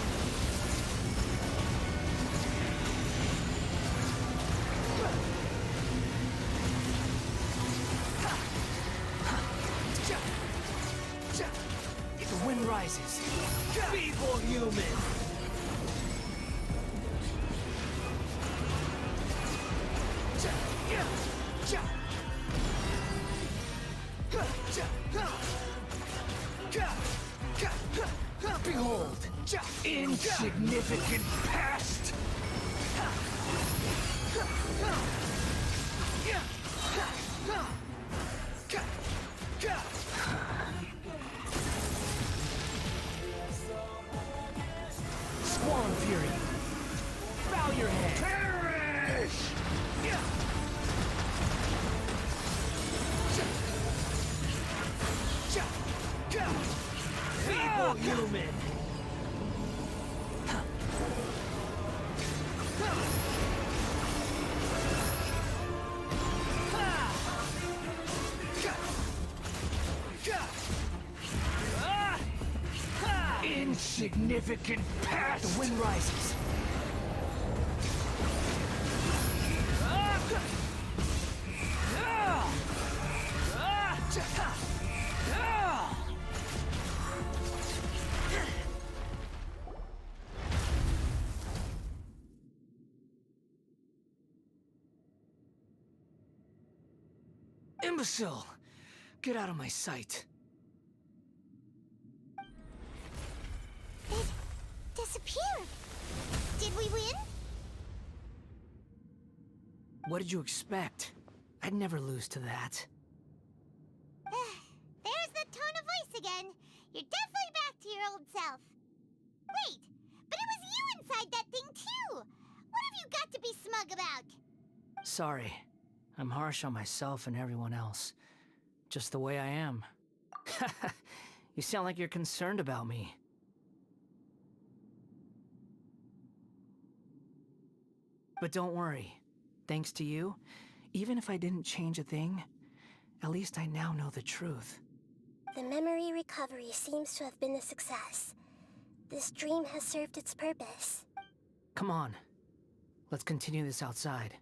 [SPEAKER 6] The wind rises.
[SPEAKER 20] Feeble human!
[SPEAKER 6] Behold!
[SPEAKER 20] Insignificant pest!
[SPEAKER 6] Squall Fury! Bow your head!
[SPEAKER 20] Perish! Feeble human! Insignificant pest!
[SPEAKER 6] The wind rises. Imbecile! Get out of my sight.
[SPEAKER 4] It disappeared. Did we win?
[SPEAKER 6] What did you expect? I'd never lose to that.
[SPEAKER 4] There's the tone of voice again. You're definitely back to your old self. Wait, but it was you inside that thing too. What have you got to be smug about?
[SPEAKER 6] Sorry. I'm harsh on myself and everyone else. Just the way I am. You sound like you're concerned about me. But don't worry. Thanks to you, even if I didn't change a thing, at least I now know the truth.
[SPEAKER 5] The memory recovery seems to have been a success. This dream has served its purpose.
[SPEAKER 6] Come on. Let's continue this outside.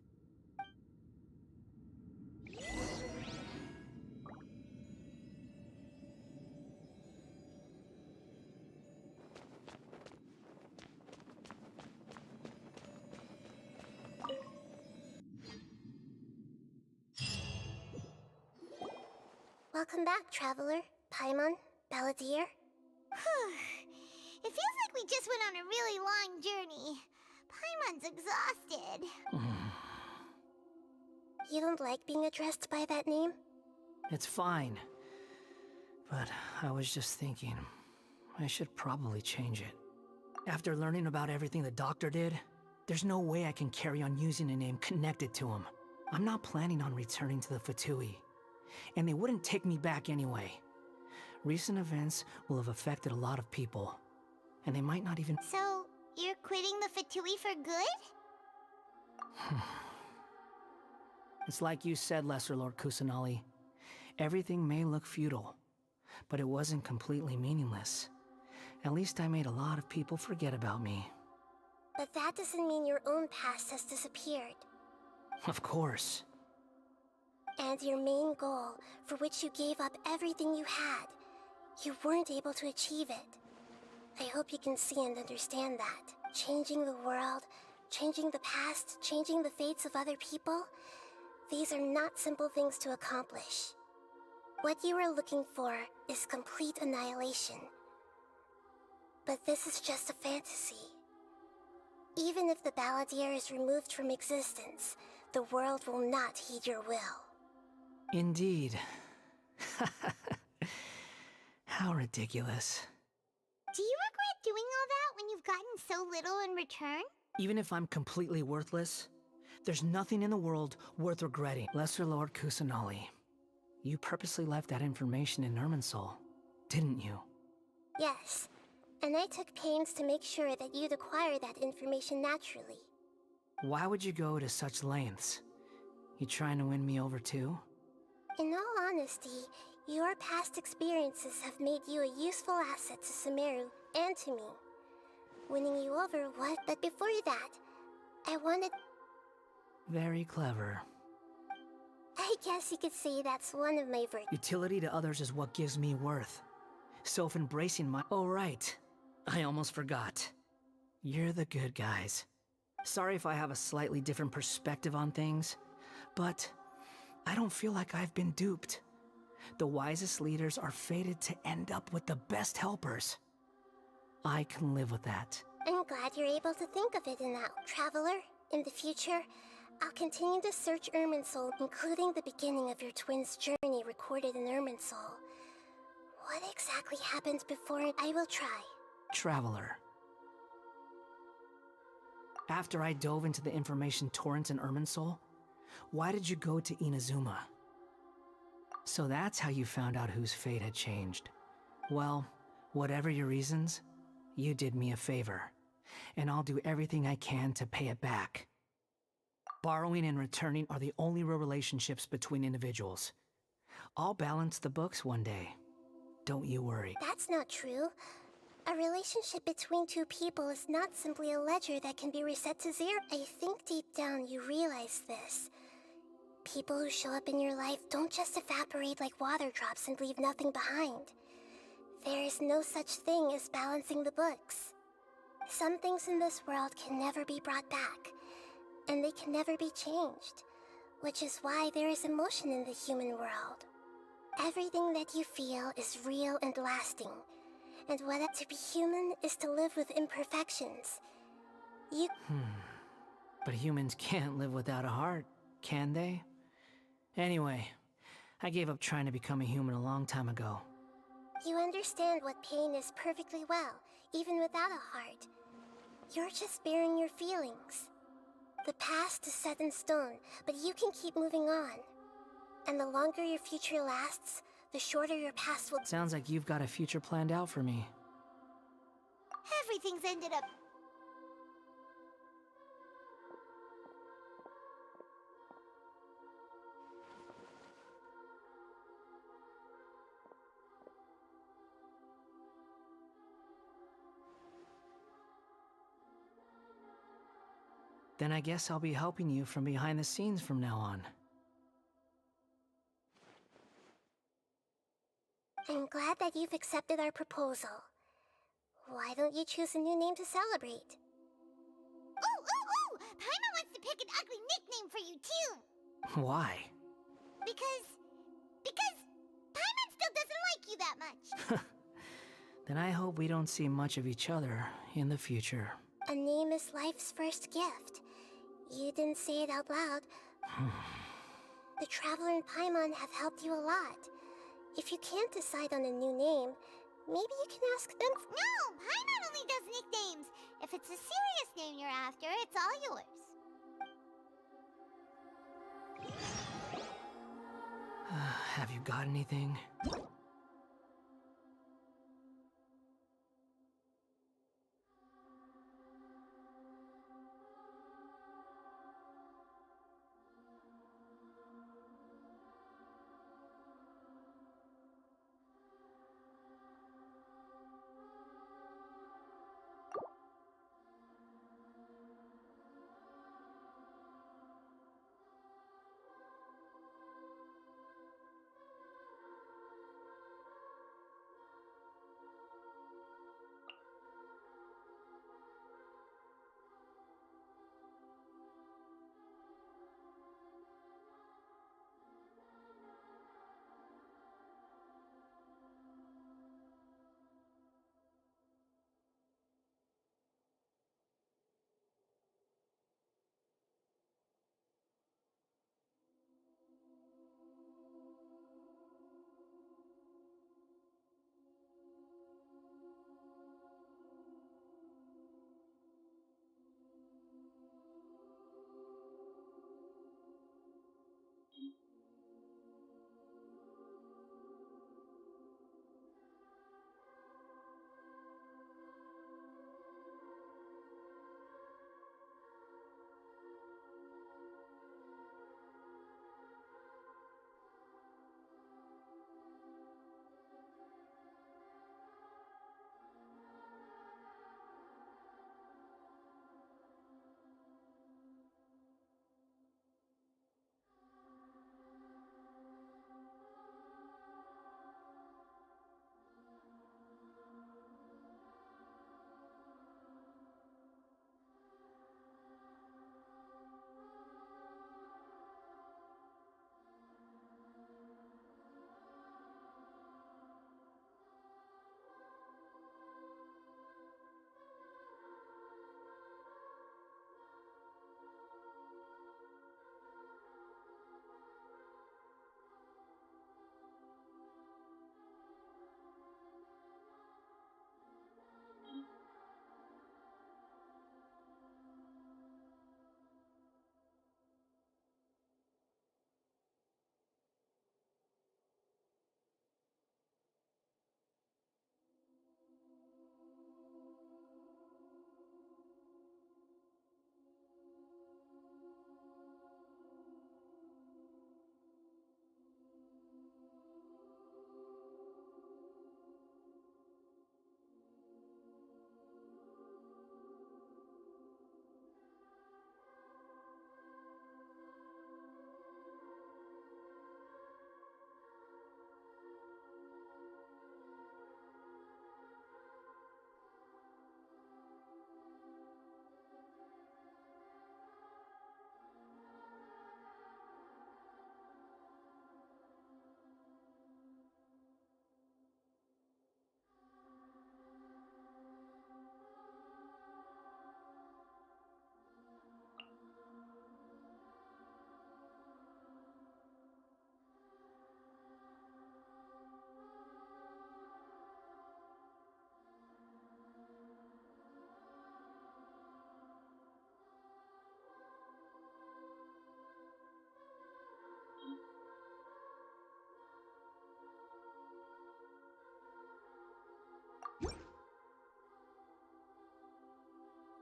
[SPEAKER 5] Welcome back, Traveler, Paimon, Balladeer.
[SPEAKER 4] It feels like we just went on a really long journey. Paimon's exhausted.
[SPEAKER 5] You don't like being addressed by that name?
[SPEAKER 6] It's fine. But I was just thinking, I should probably change it. After learning about everything the doctor did, there's no way I can carry on using a name connected to him. I'm not planning on returning to the Fatui. And they wouldn't take me back anyway. Recent events will have affected a lot of people. And they might not even—
[SPEAKER 4] So, you're quitting the Fatui for good?
[SPEAKER 6] It's like you said, Lesser Lord Kusanali. Everything may look futile, but it wasn't completely meaningless. At least I made a lot of people forget about me.
[SPEAKER 5] But that doesn't mean your own past has disappeared.
[SPEAKER 6] Of course.
[SPEAKER 5] And your main goal, for which you gave up everything you had, you weren't able to achieve it. I hope you can see and understand that. Changing the world, changing the past, changing the fates of other people, these are not simple things to accomplish. What you are looking for is complete annihilation. But this is just a fantasy. Even if the Balladeer is removed from existence, the world will not heed your will.
[SPEAKER 6] Indeed. How ridiculous.
[SPEAKER 4] Do you regret doing all that when you've gotten so little in return?
[SPEAKER 6] Even if I'm completely worthless, there's nothing in the world worth regretting. Lesser Lord Kusanali, you purposely left that information in Irminsul, didn't you?
[SPEAKER 5] Yes, and I took pains to make sure that you'd acquire that information naturally.
[SPEAKER 6] Why would you go to such lengths? You trying to win me over too?
[SPEAKER 5] In all honesty, your past experiences have made you a useful asset to Sumeru and to me. Winning you over what? But before that, I wanted...
[SPEAKER 6] Very clever.
[SPEAKER 5] I guess you could say that's one of my virtues.
[SPEAKER 6] Utility to others is what gives me worth. Self-embracing my... Oh, right. I almost forgot. You're the good guys. Sorry if I have a slightly different perspective on things, but I don't feel like I've been duped. The wisest leaders are fated to end up with the best helpers. I can live with that.
[SPEAKER 5] I'm glad you're able to think of it in that. Traveler, in the future, I'll continue to search Irminsul, including the beginning of your twins' journey recorded in Irminsul. What exactly happened before it? I will try.
[SPEAKER 6] Traveler. After I dove into the information torrent in Irminsul, why did you go to Inazuma? So that's how you found out whose fate had changed. Well, whatever your reasons, you did me a favor, and I'll do everything I can to pay it back. Borrowing and returning are the only real relationships between individuals. I'll balance the books one day. Don't you worry.
[SPEAKER 5] That's not true. A relationship between two people is not simply a ledger that can be reset to zero. I think deep down you realize this. People who show up in your life don't just evaporate like water drops and leave nothing behind. There is no such thing as balancing the books. Some things in this world can never be brought back, and they can never be changed, which is why there is emotion in the human world. Everything that you feel is real and lasting, and what to be human is to live with imperfections.
[SPEAKER 6] But humans can't live without a heart, can they? Anyway, I gave up trying to become a human a long time ago.
[SPEAKER 5] You understand what pain is perfectly well, even without a heart. You're just bearing your feelings. The past is set in stone, but you can keep moving on. And the longer your future lasts, the shorter your past will...
[SPEAKER 6] Sounds like you've got a future planned out for me.
[SPEAKER 4] Everything's ended up...
[SPEAKER 6] Then I guess I'll be helping you from behind the scenes from now on.
[SPEAKER 5] I'm glad that you've accepted our proposal. Why don't you choose a new name to celebrate?
[SPEAKER 4] Ooh! Paimon wants to pick an ugly nickname for you, too!
[SPEAKER 6] Why?
[SPEAKER 4] Because Paimon still doesn't like you that much!
[SPEAKER 6] Then I hope we don't see much of each other in the future.
[SPEAKER 5] A name is life's first gift. You didn't say it out loud. The Traveler and Paimon have helped you a lot. If you can't decide on a new name, maybe you can ask them.
[SPEAKER 4] No! Paimon only does nicknames! If it's a serious name you're after, it's all yours.
[SPEAKER 6] Have you got anything?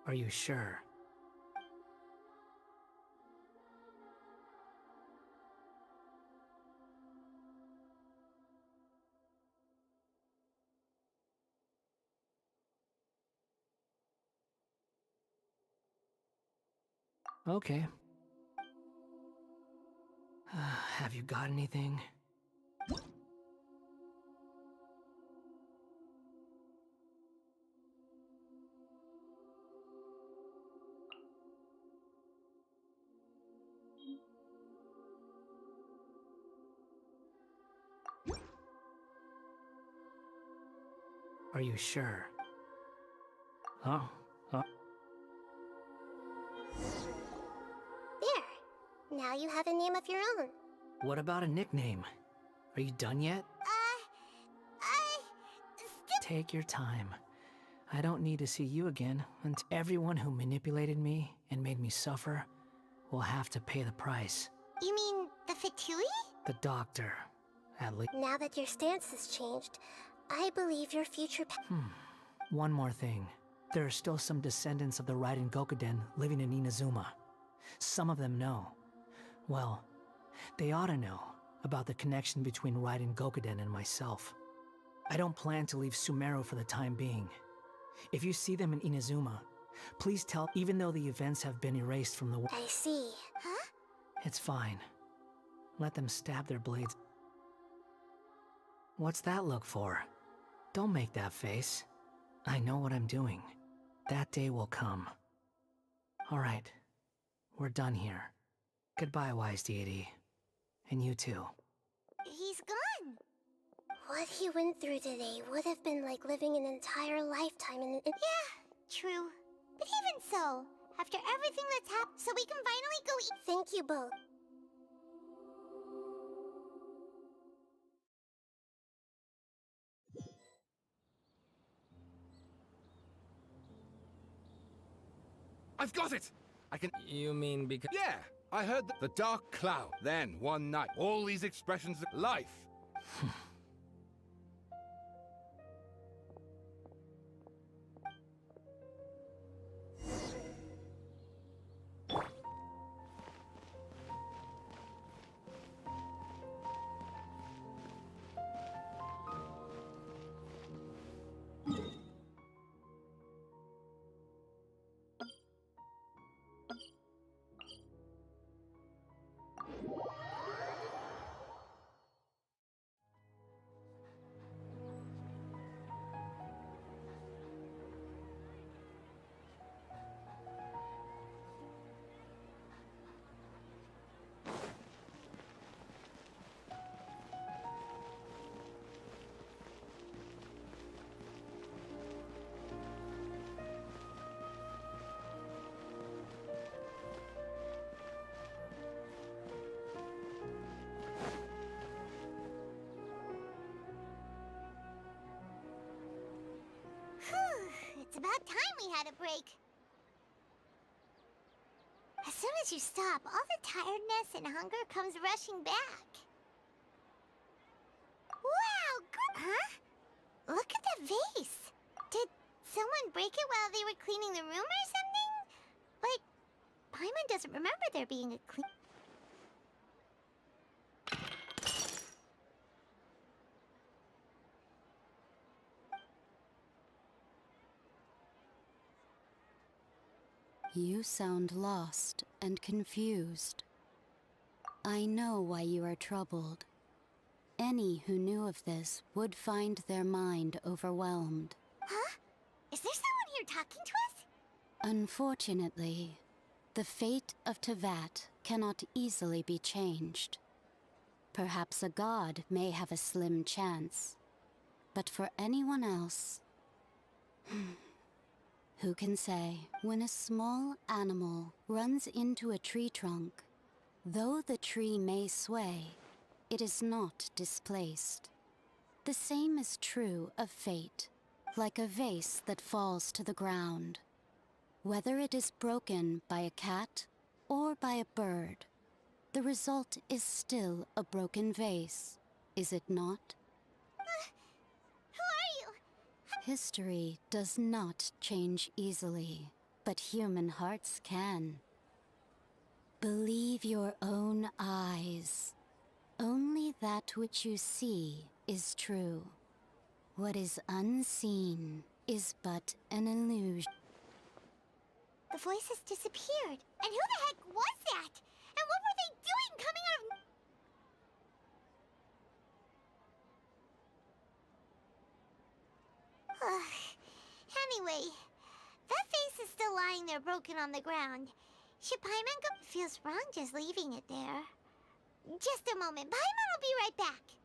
[SPEAKER 6] Are you sure? Okay. Have you got anything? Are you sure? Oh,
[SPEAKER 5] There. Now you have a name of your own.
[SPEAKER 6] what about a nickname? Are you done yet? Take your time. I don't need to see you again, and everyone who manipulated me and made me suffer will have to pay the price.
[SPEAKER 4] You mean the Fatui?
[SPEAKER 6] The doctor, at least.
[SPEAKER 5] Now that your stance has changed, I believe your future
[SPEAKER 6] One more thing. There are still some descendants of the Raiden Gokuden living in Inazuma. Some of them know. Well, they ought to know about the connection between Raiden Gokuden and myself. I don't plan to leave Sumeru for the time being. If you see them in Inazuma, please tell, even though the events have been erased from the world.
[SPEAKER 5] I see. Huh?
[SPEAKER 6] It's fine. Let them stab their blades. What's that look for? Don't make that face. I know what I'm doing. That day will come. All right. We're done here. Goodbye, wise deity. And you too.
[SPEAKER 4] He's gone.
[SPEAKER 5] What he went through today would have been like living an entire lifetime in
[SPEAKER 4] Yeah, true. But even so, after everything that's happened, so we can finally go eat.
[SPEAKER 5] Thank you both.
[SPEAKER 3] I've got it! I can...
[SPEAKER 2] You mean because...
[SPEAKER 3] Yeah! I heard the dark cloud. Then, one night, all these expressions of life.
[SPEAKER 4] It's about time we had a break. As soon as you stop, all the tiredness and hunger comes rushing back. Wow, huh? Look at the vase. Did someone break it while they were cleaning the room or something? But Paimon doesn't remember there being a clean...
[SPEAKER 21] You sound lost and confused. I know why you are troubled. Any who knew of this would find their mind overwhelmed.
[SPEAKER 4] Huh? Is there someone here talking to us?
[SPEAKER 21] Unfortunately, the fate of Tevat cannot easily be changed. Perhaps a god may have a slim chance, but for anyone else... Who can say, when a small animal runs into a tree trunk, though the tree may sway, it is not displaced. The same is true of fate, like a vase that falls to the ground. Whether it is broken by a cat or by a bird, the result is still a broken vase, is it not?
[SPEAKER 4] Who are you?
[SPEAKER 21] History does not change easily. but human hearts can. Believe your own eyes. Only that which you see is true. What is unseen is but an illusion.
[SPEAKER 4] The voices disappeared. And who the heck was that? And what were they doing coming out of... Anyway, that face is still lying there broken on the ground. Should Paimon go? It feels wrong just leaving it there. Just a moment. Paimon will be right back.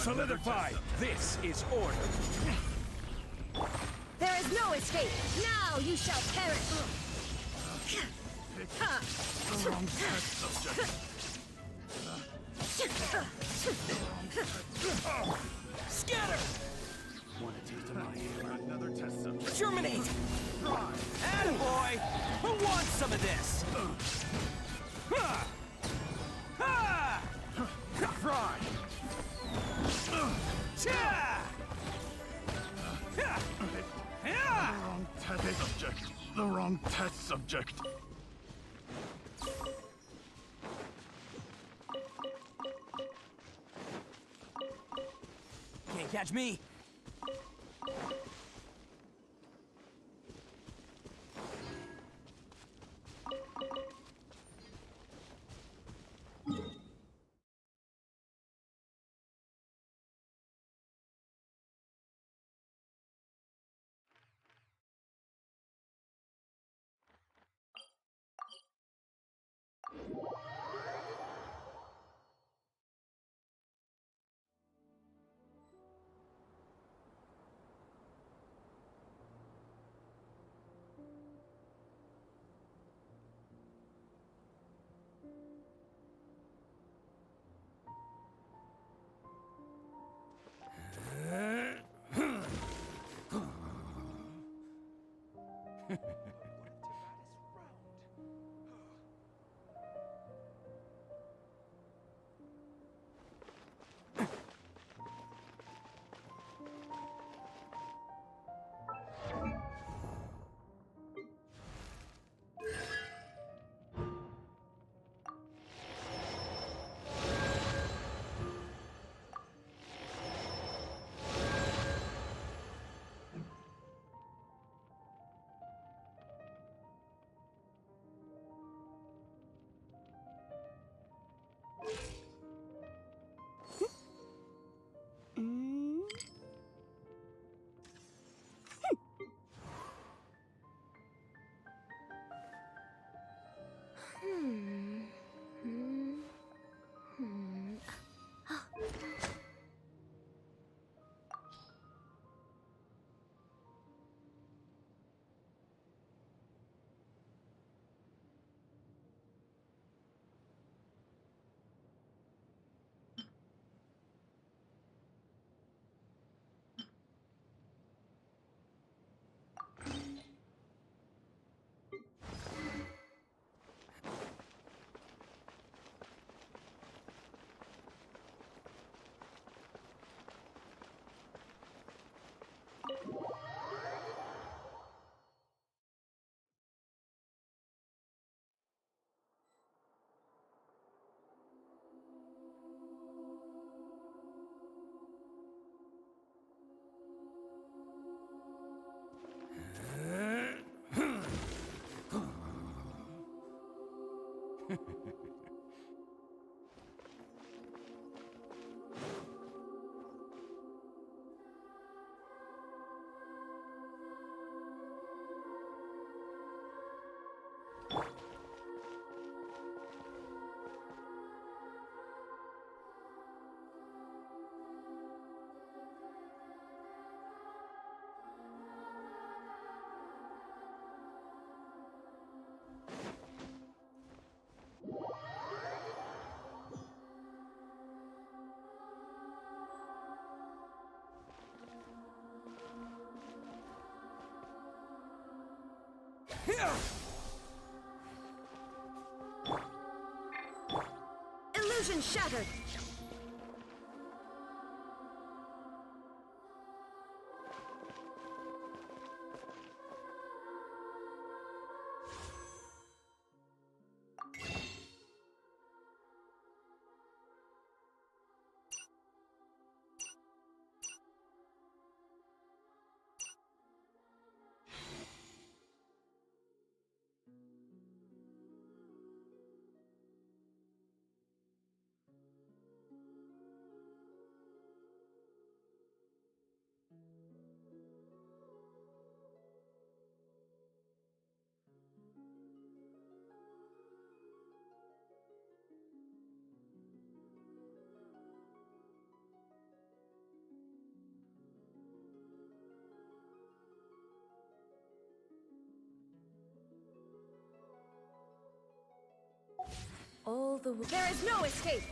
[SPEAKER 20] Solidify! This is order!
[SPEAKER 1] There is no escape! Now you shall perish!
[SPEAKER 20] Wrong test subject.
[SPEAKER 15] Scatter!
[SPEAKER 20] Want a taste of my hammer? Another test subject.
[SPEAKER 15] Germinate! Attaboy! Who wants some of this?
[SPEAKER 20] Fry! Wrong test subject. The wrong test subject.
[SPEAKER 15] Can't catch me.
[SPEAKER 1] Illusion shattered! There is no escape!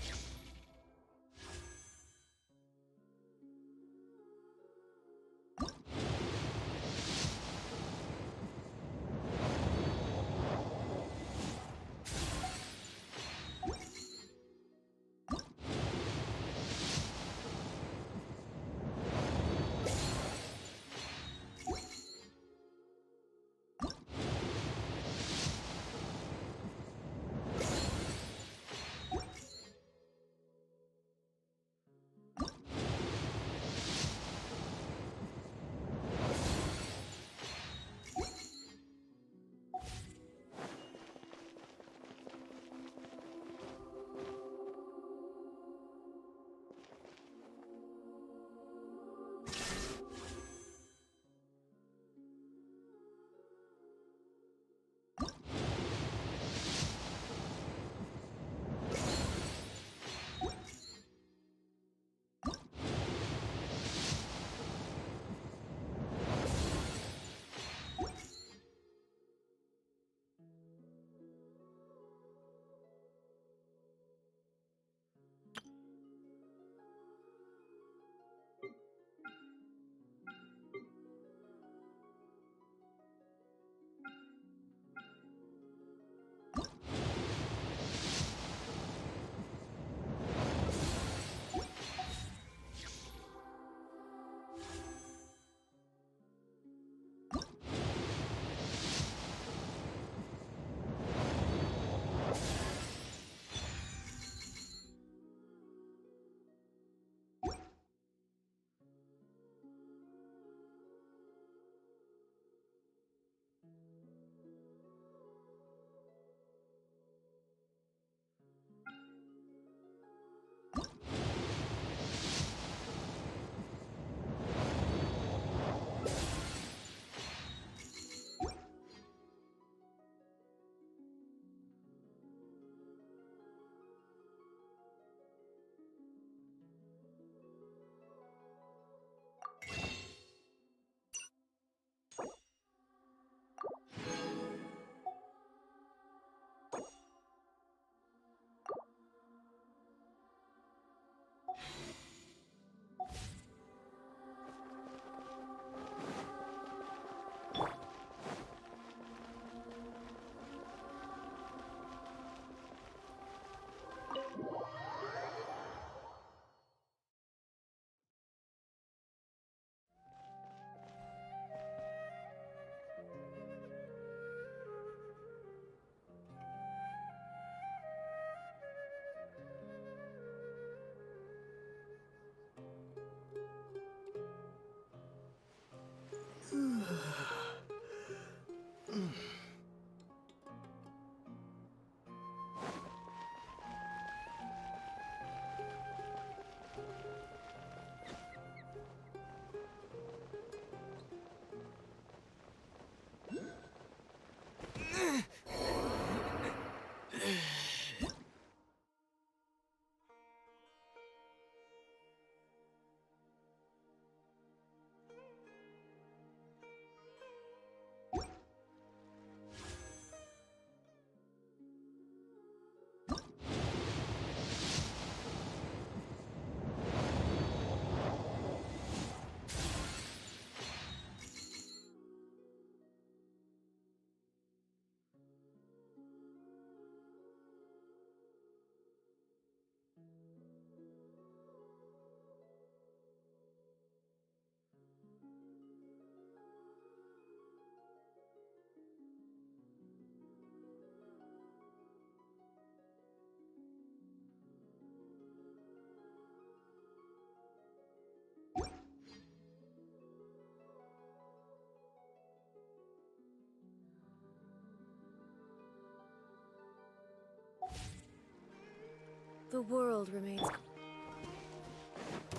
[SPEAKER 1] The world remains...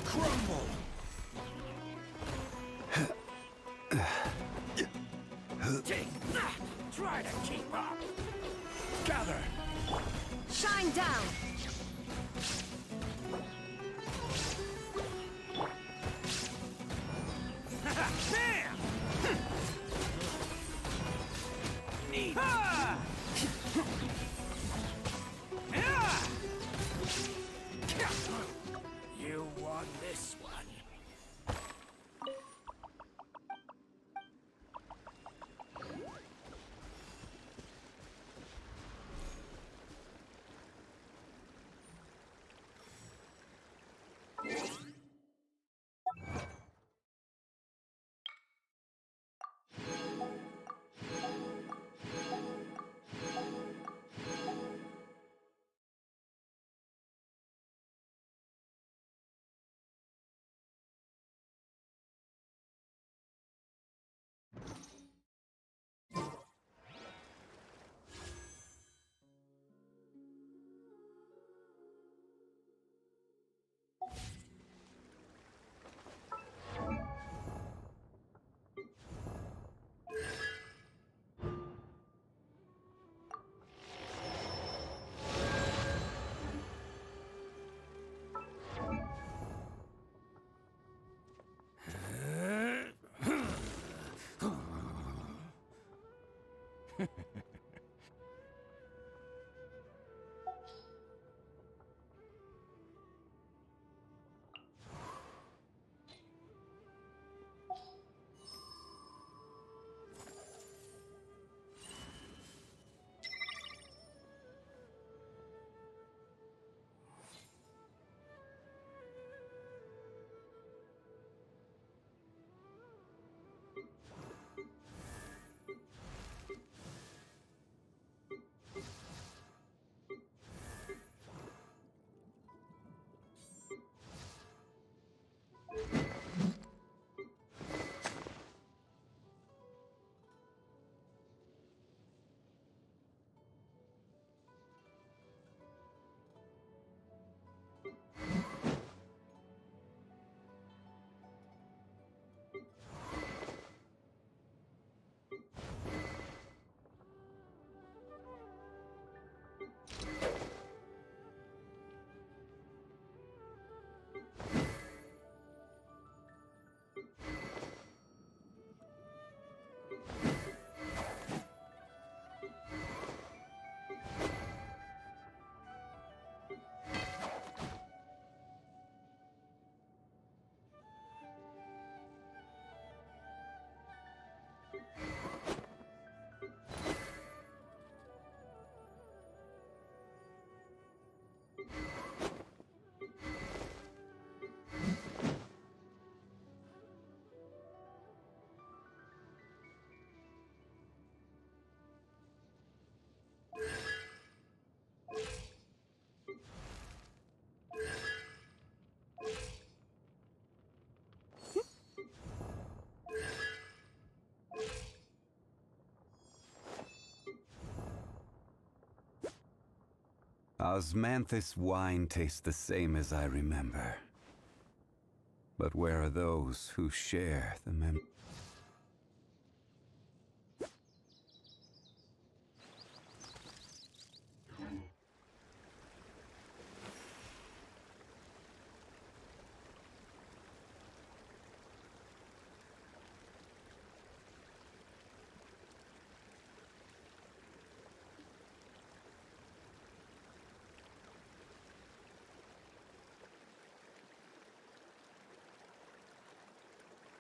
[SPEAKER 3] Crumble!
[SPEAKER 20] Take that! Try to keep up!
[SPEAKER 3] Gather!
[SPEAKER 1] Shine down!
[SPEAKER 20] Bam! Neat!
[SPEAKER 10] Osmanthus wine tastes the same as I remember. But where are those who share the memory?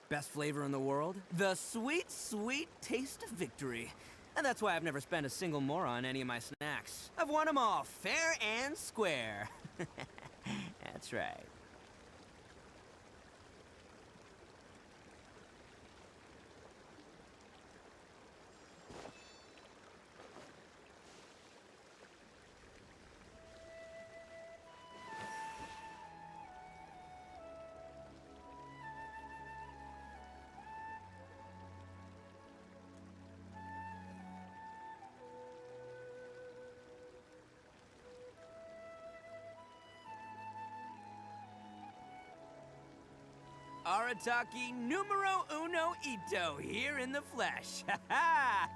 [SPEAKER 22] Best flavor in the world? The sweet, sweet taste of victory. And that's why I've never spent a single more on any of my snacks. I've won them all, fair and square. That's right. Arataki numero uno ito here in the flesh. Ha ha!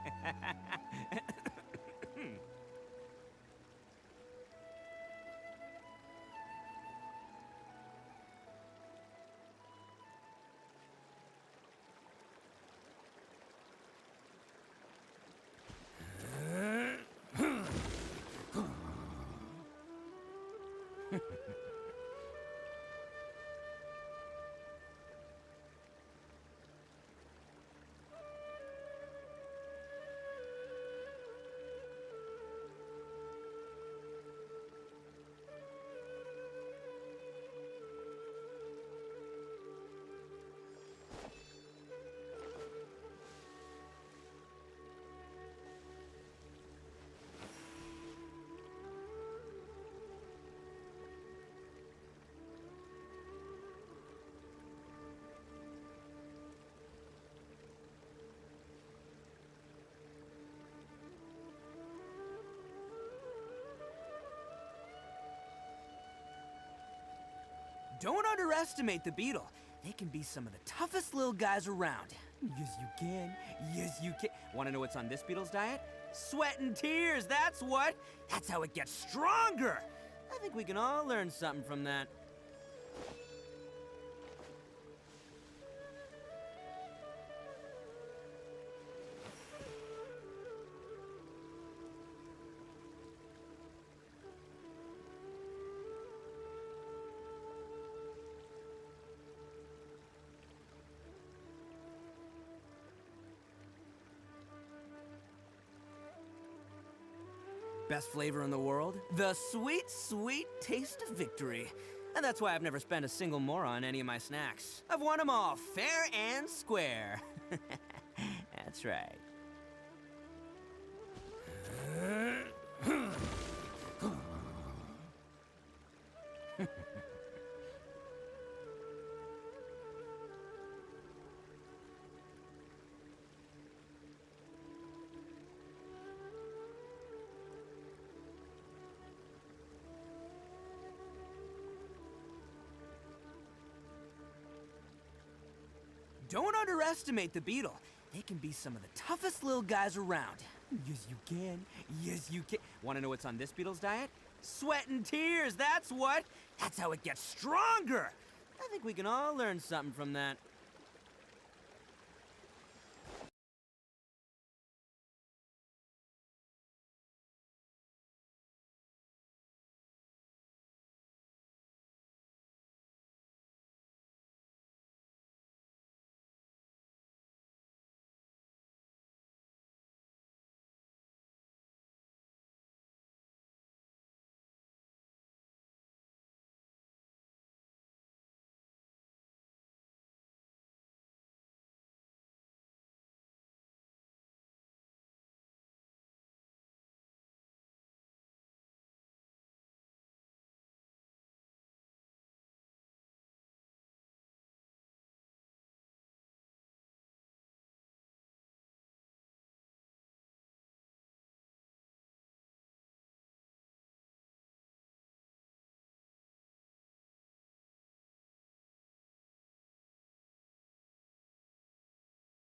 [SPEAKER 22] Don't underestimate the beetle. They can be some of the toughest little guys around. Yes, you can. Yes, you can. Want to know what's on this beetle's diet? Sweat and tears, that's what. That's how it gets stronger. I think we can all learn something from that. Best flavor in the world? The sweet, sweet taste of victory. And that's why I've never spent a single more on any of my snacks. I've won them all, fair and square. That's right. Don't underestimate the beetle. They can be some of the toughest little guys around. Yes, you can. Yes, you can. Want to know what's on this beetle's diet? Sweat and tears, that's what. That's how it gets stronger. I think we can all learn something from that.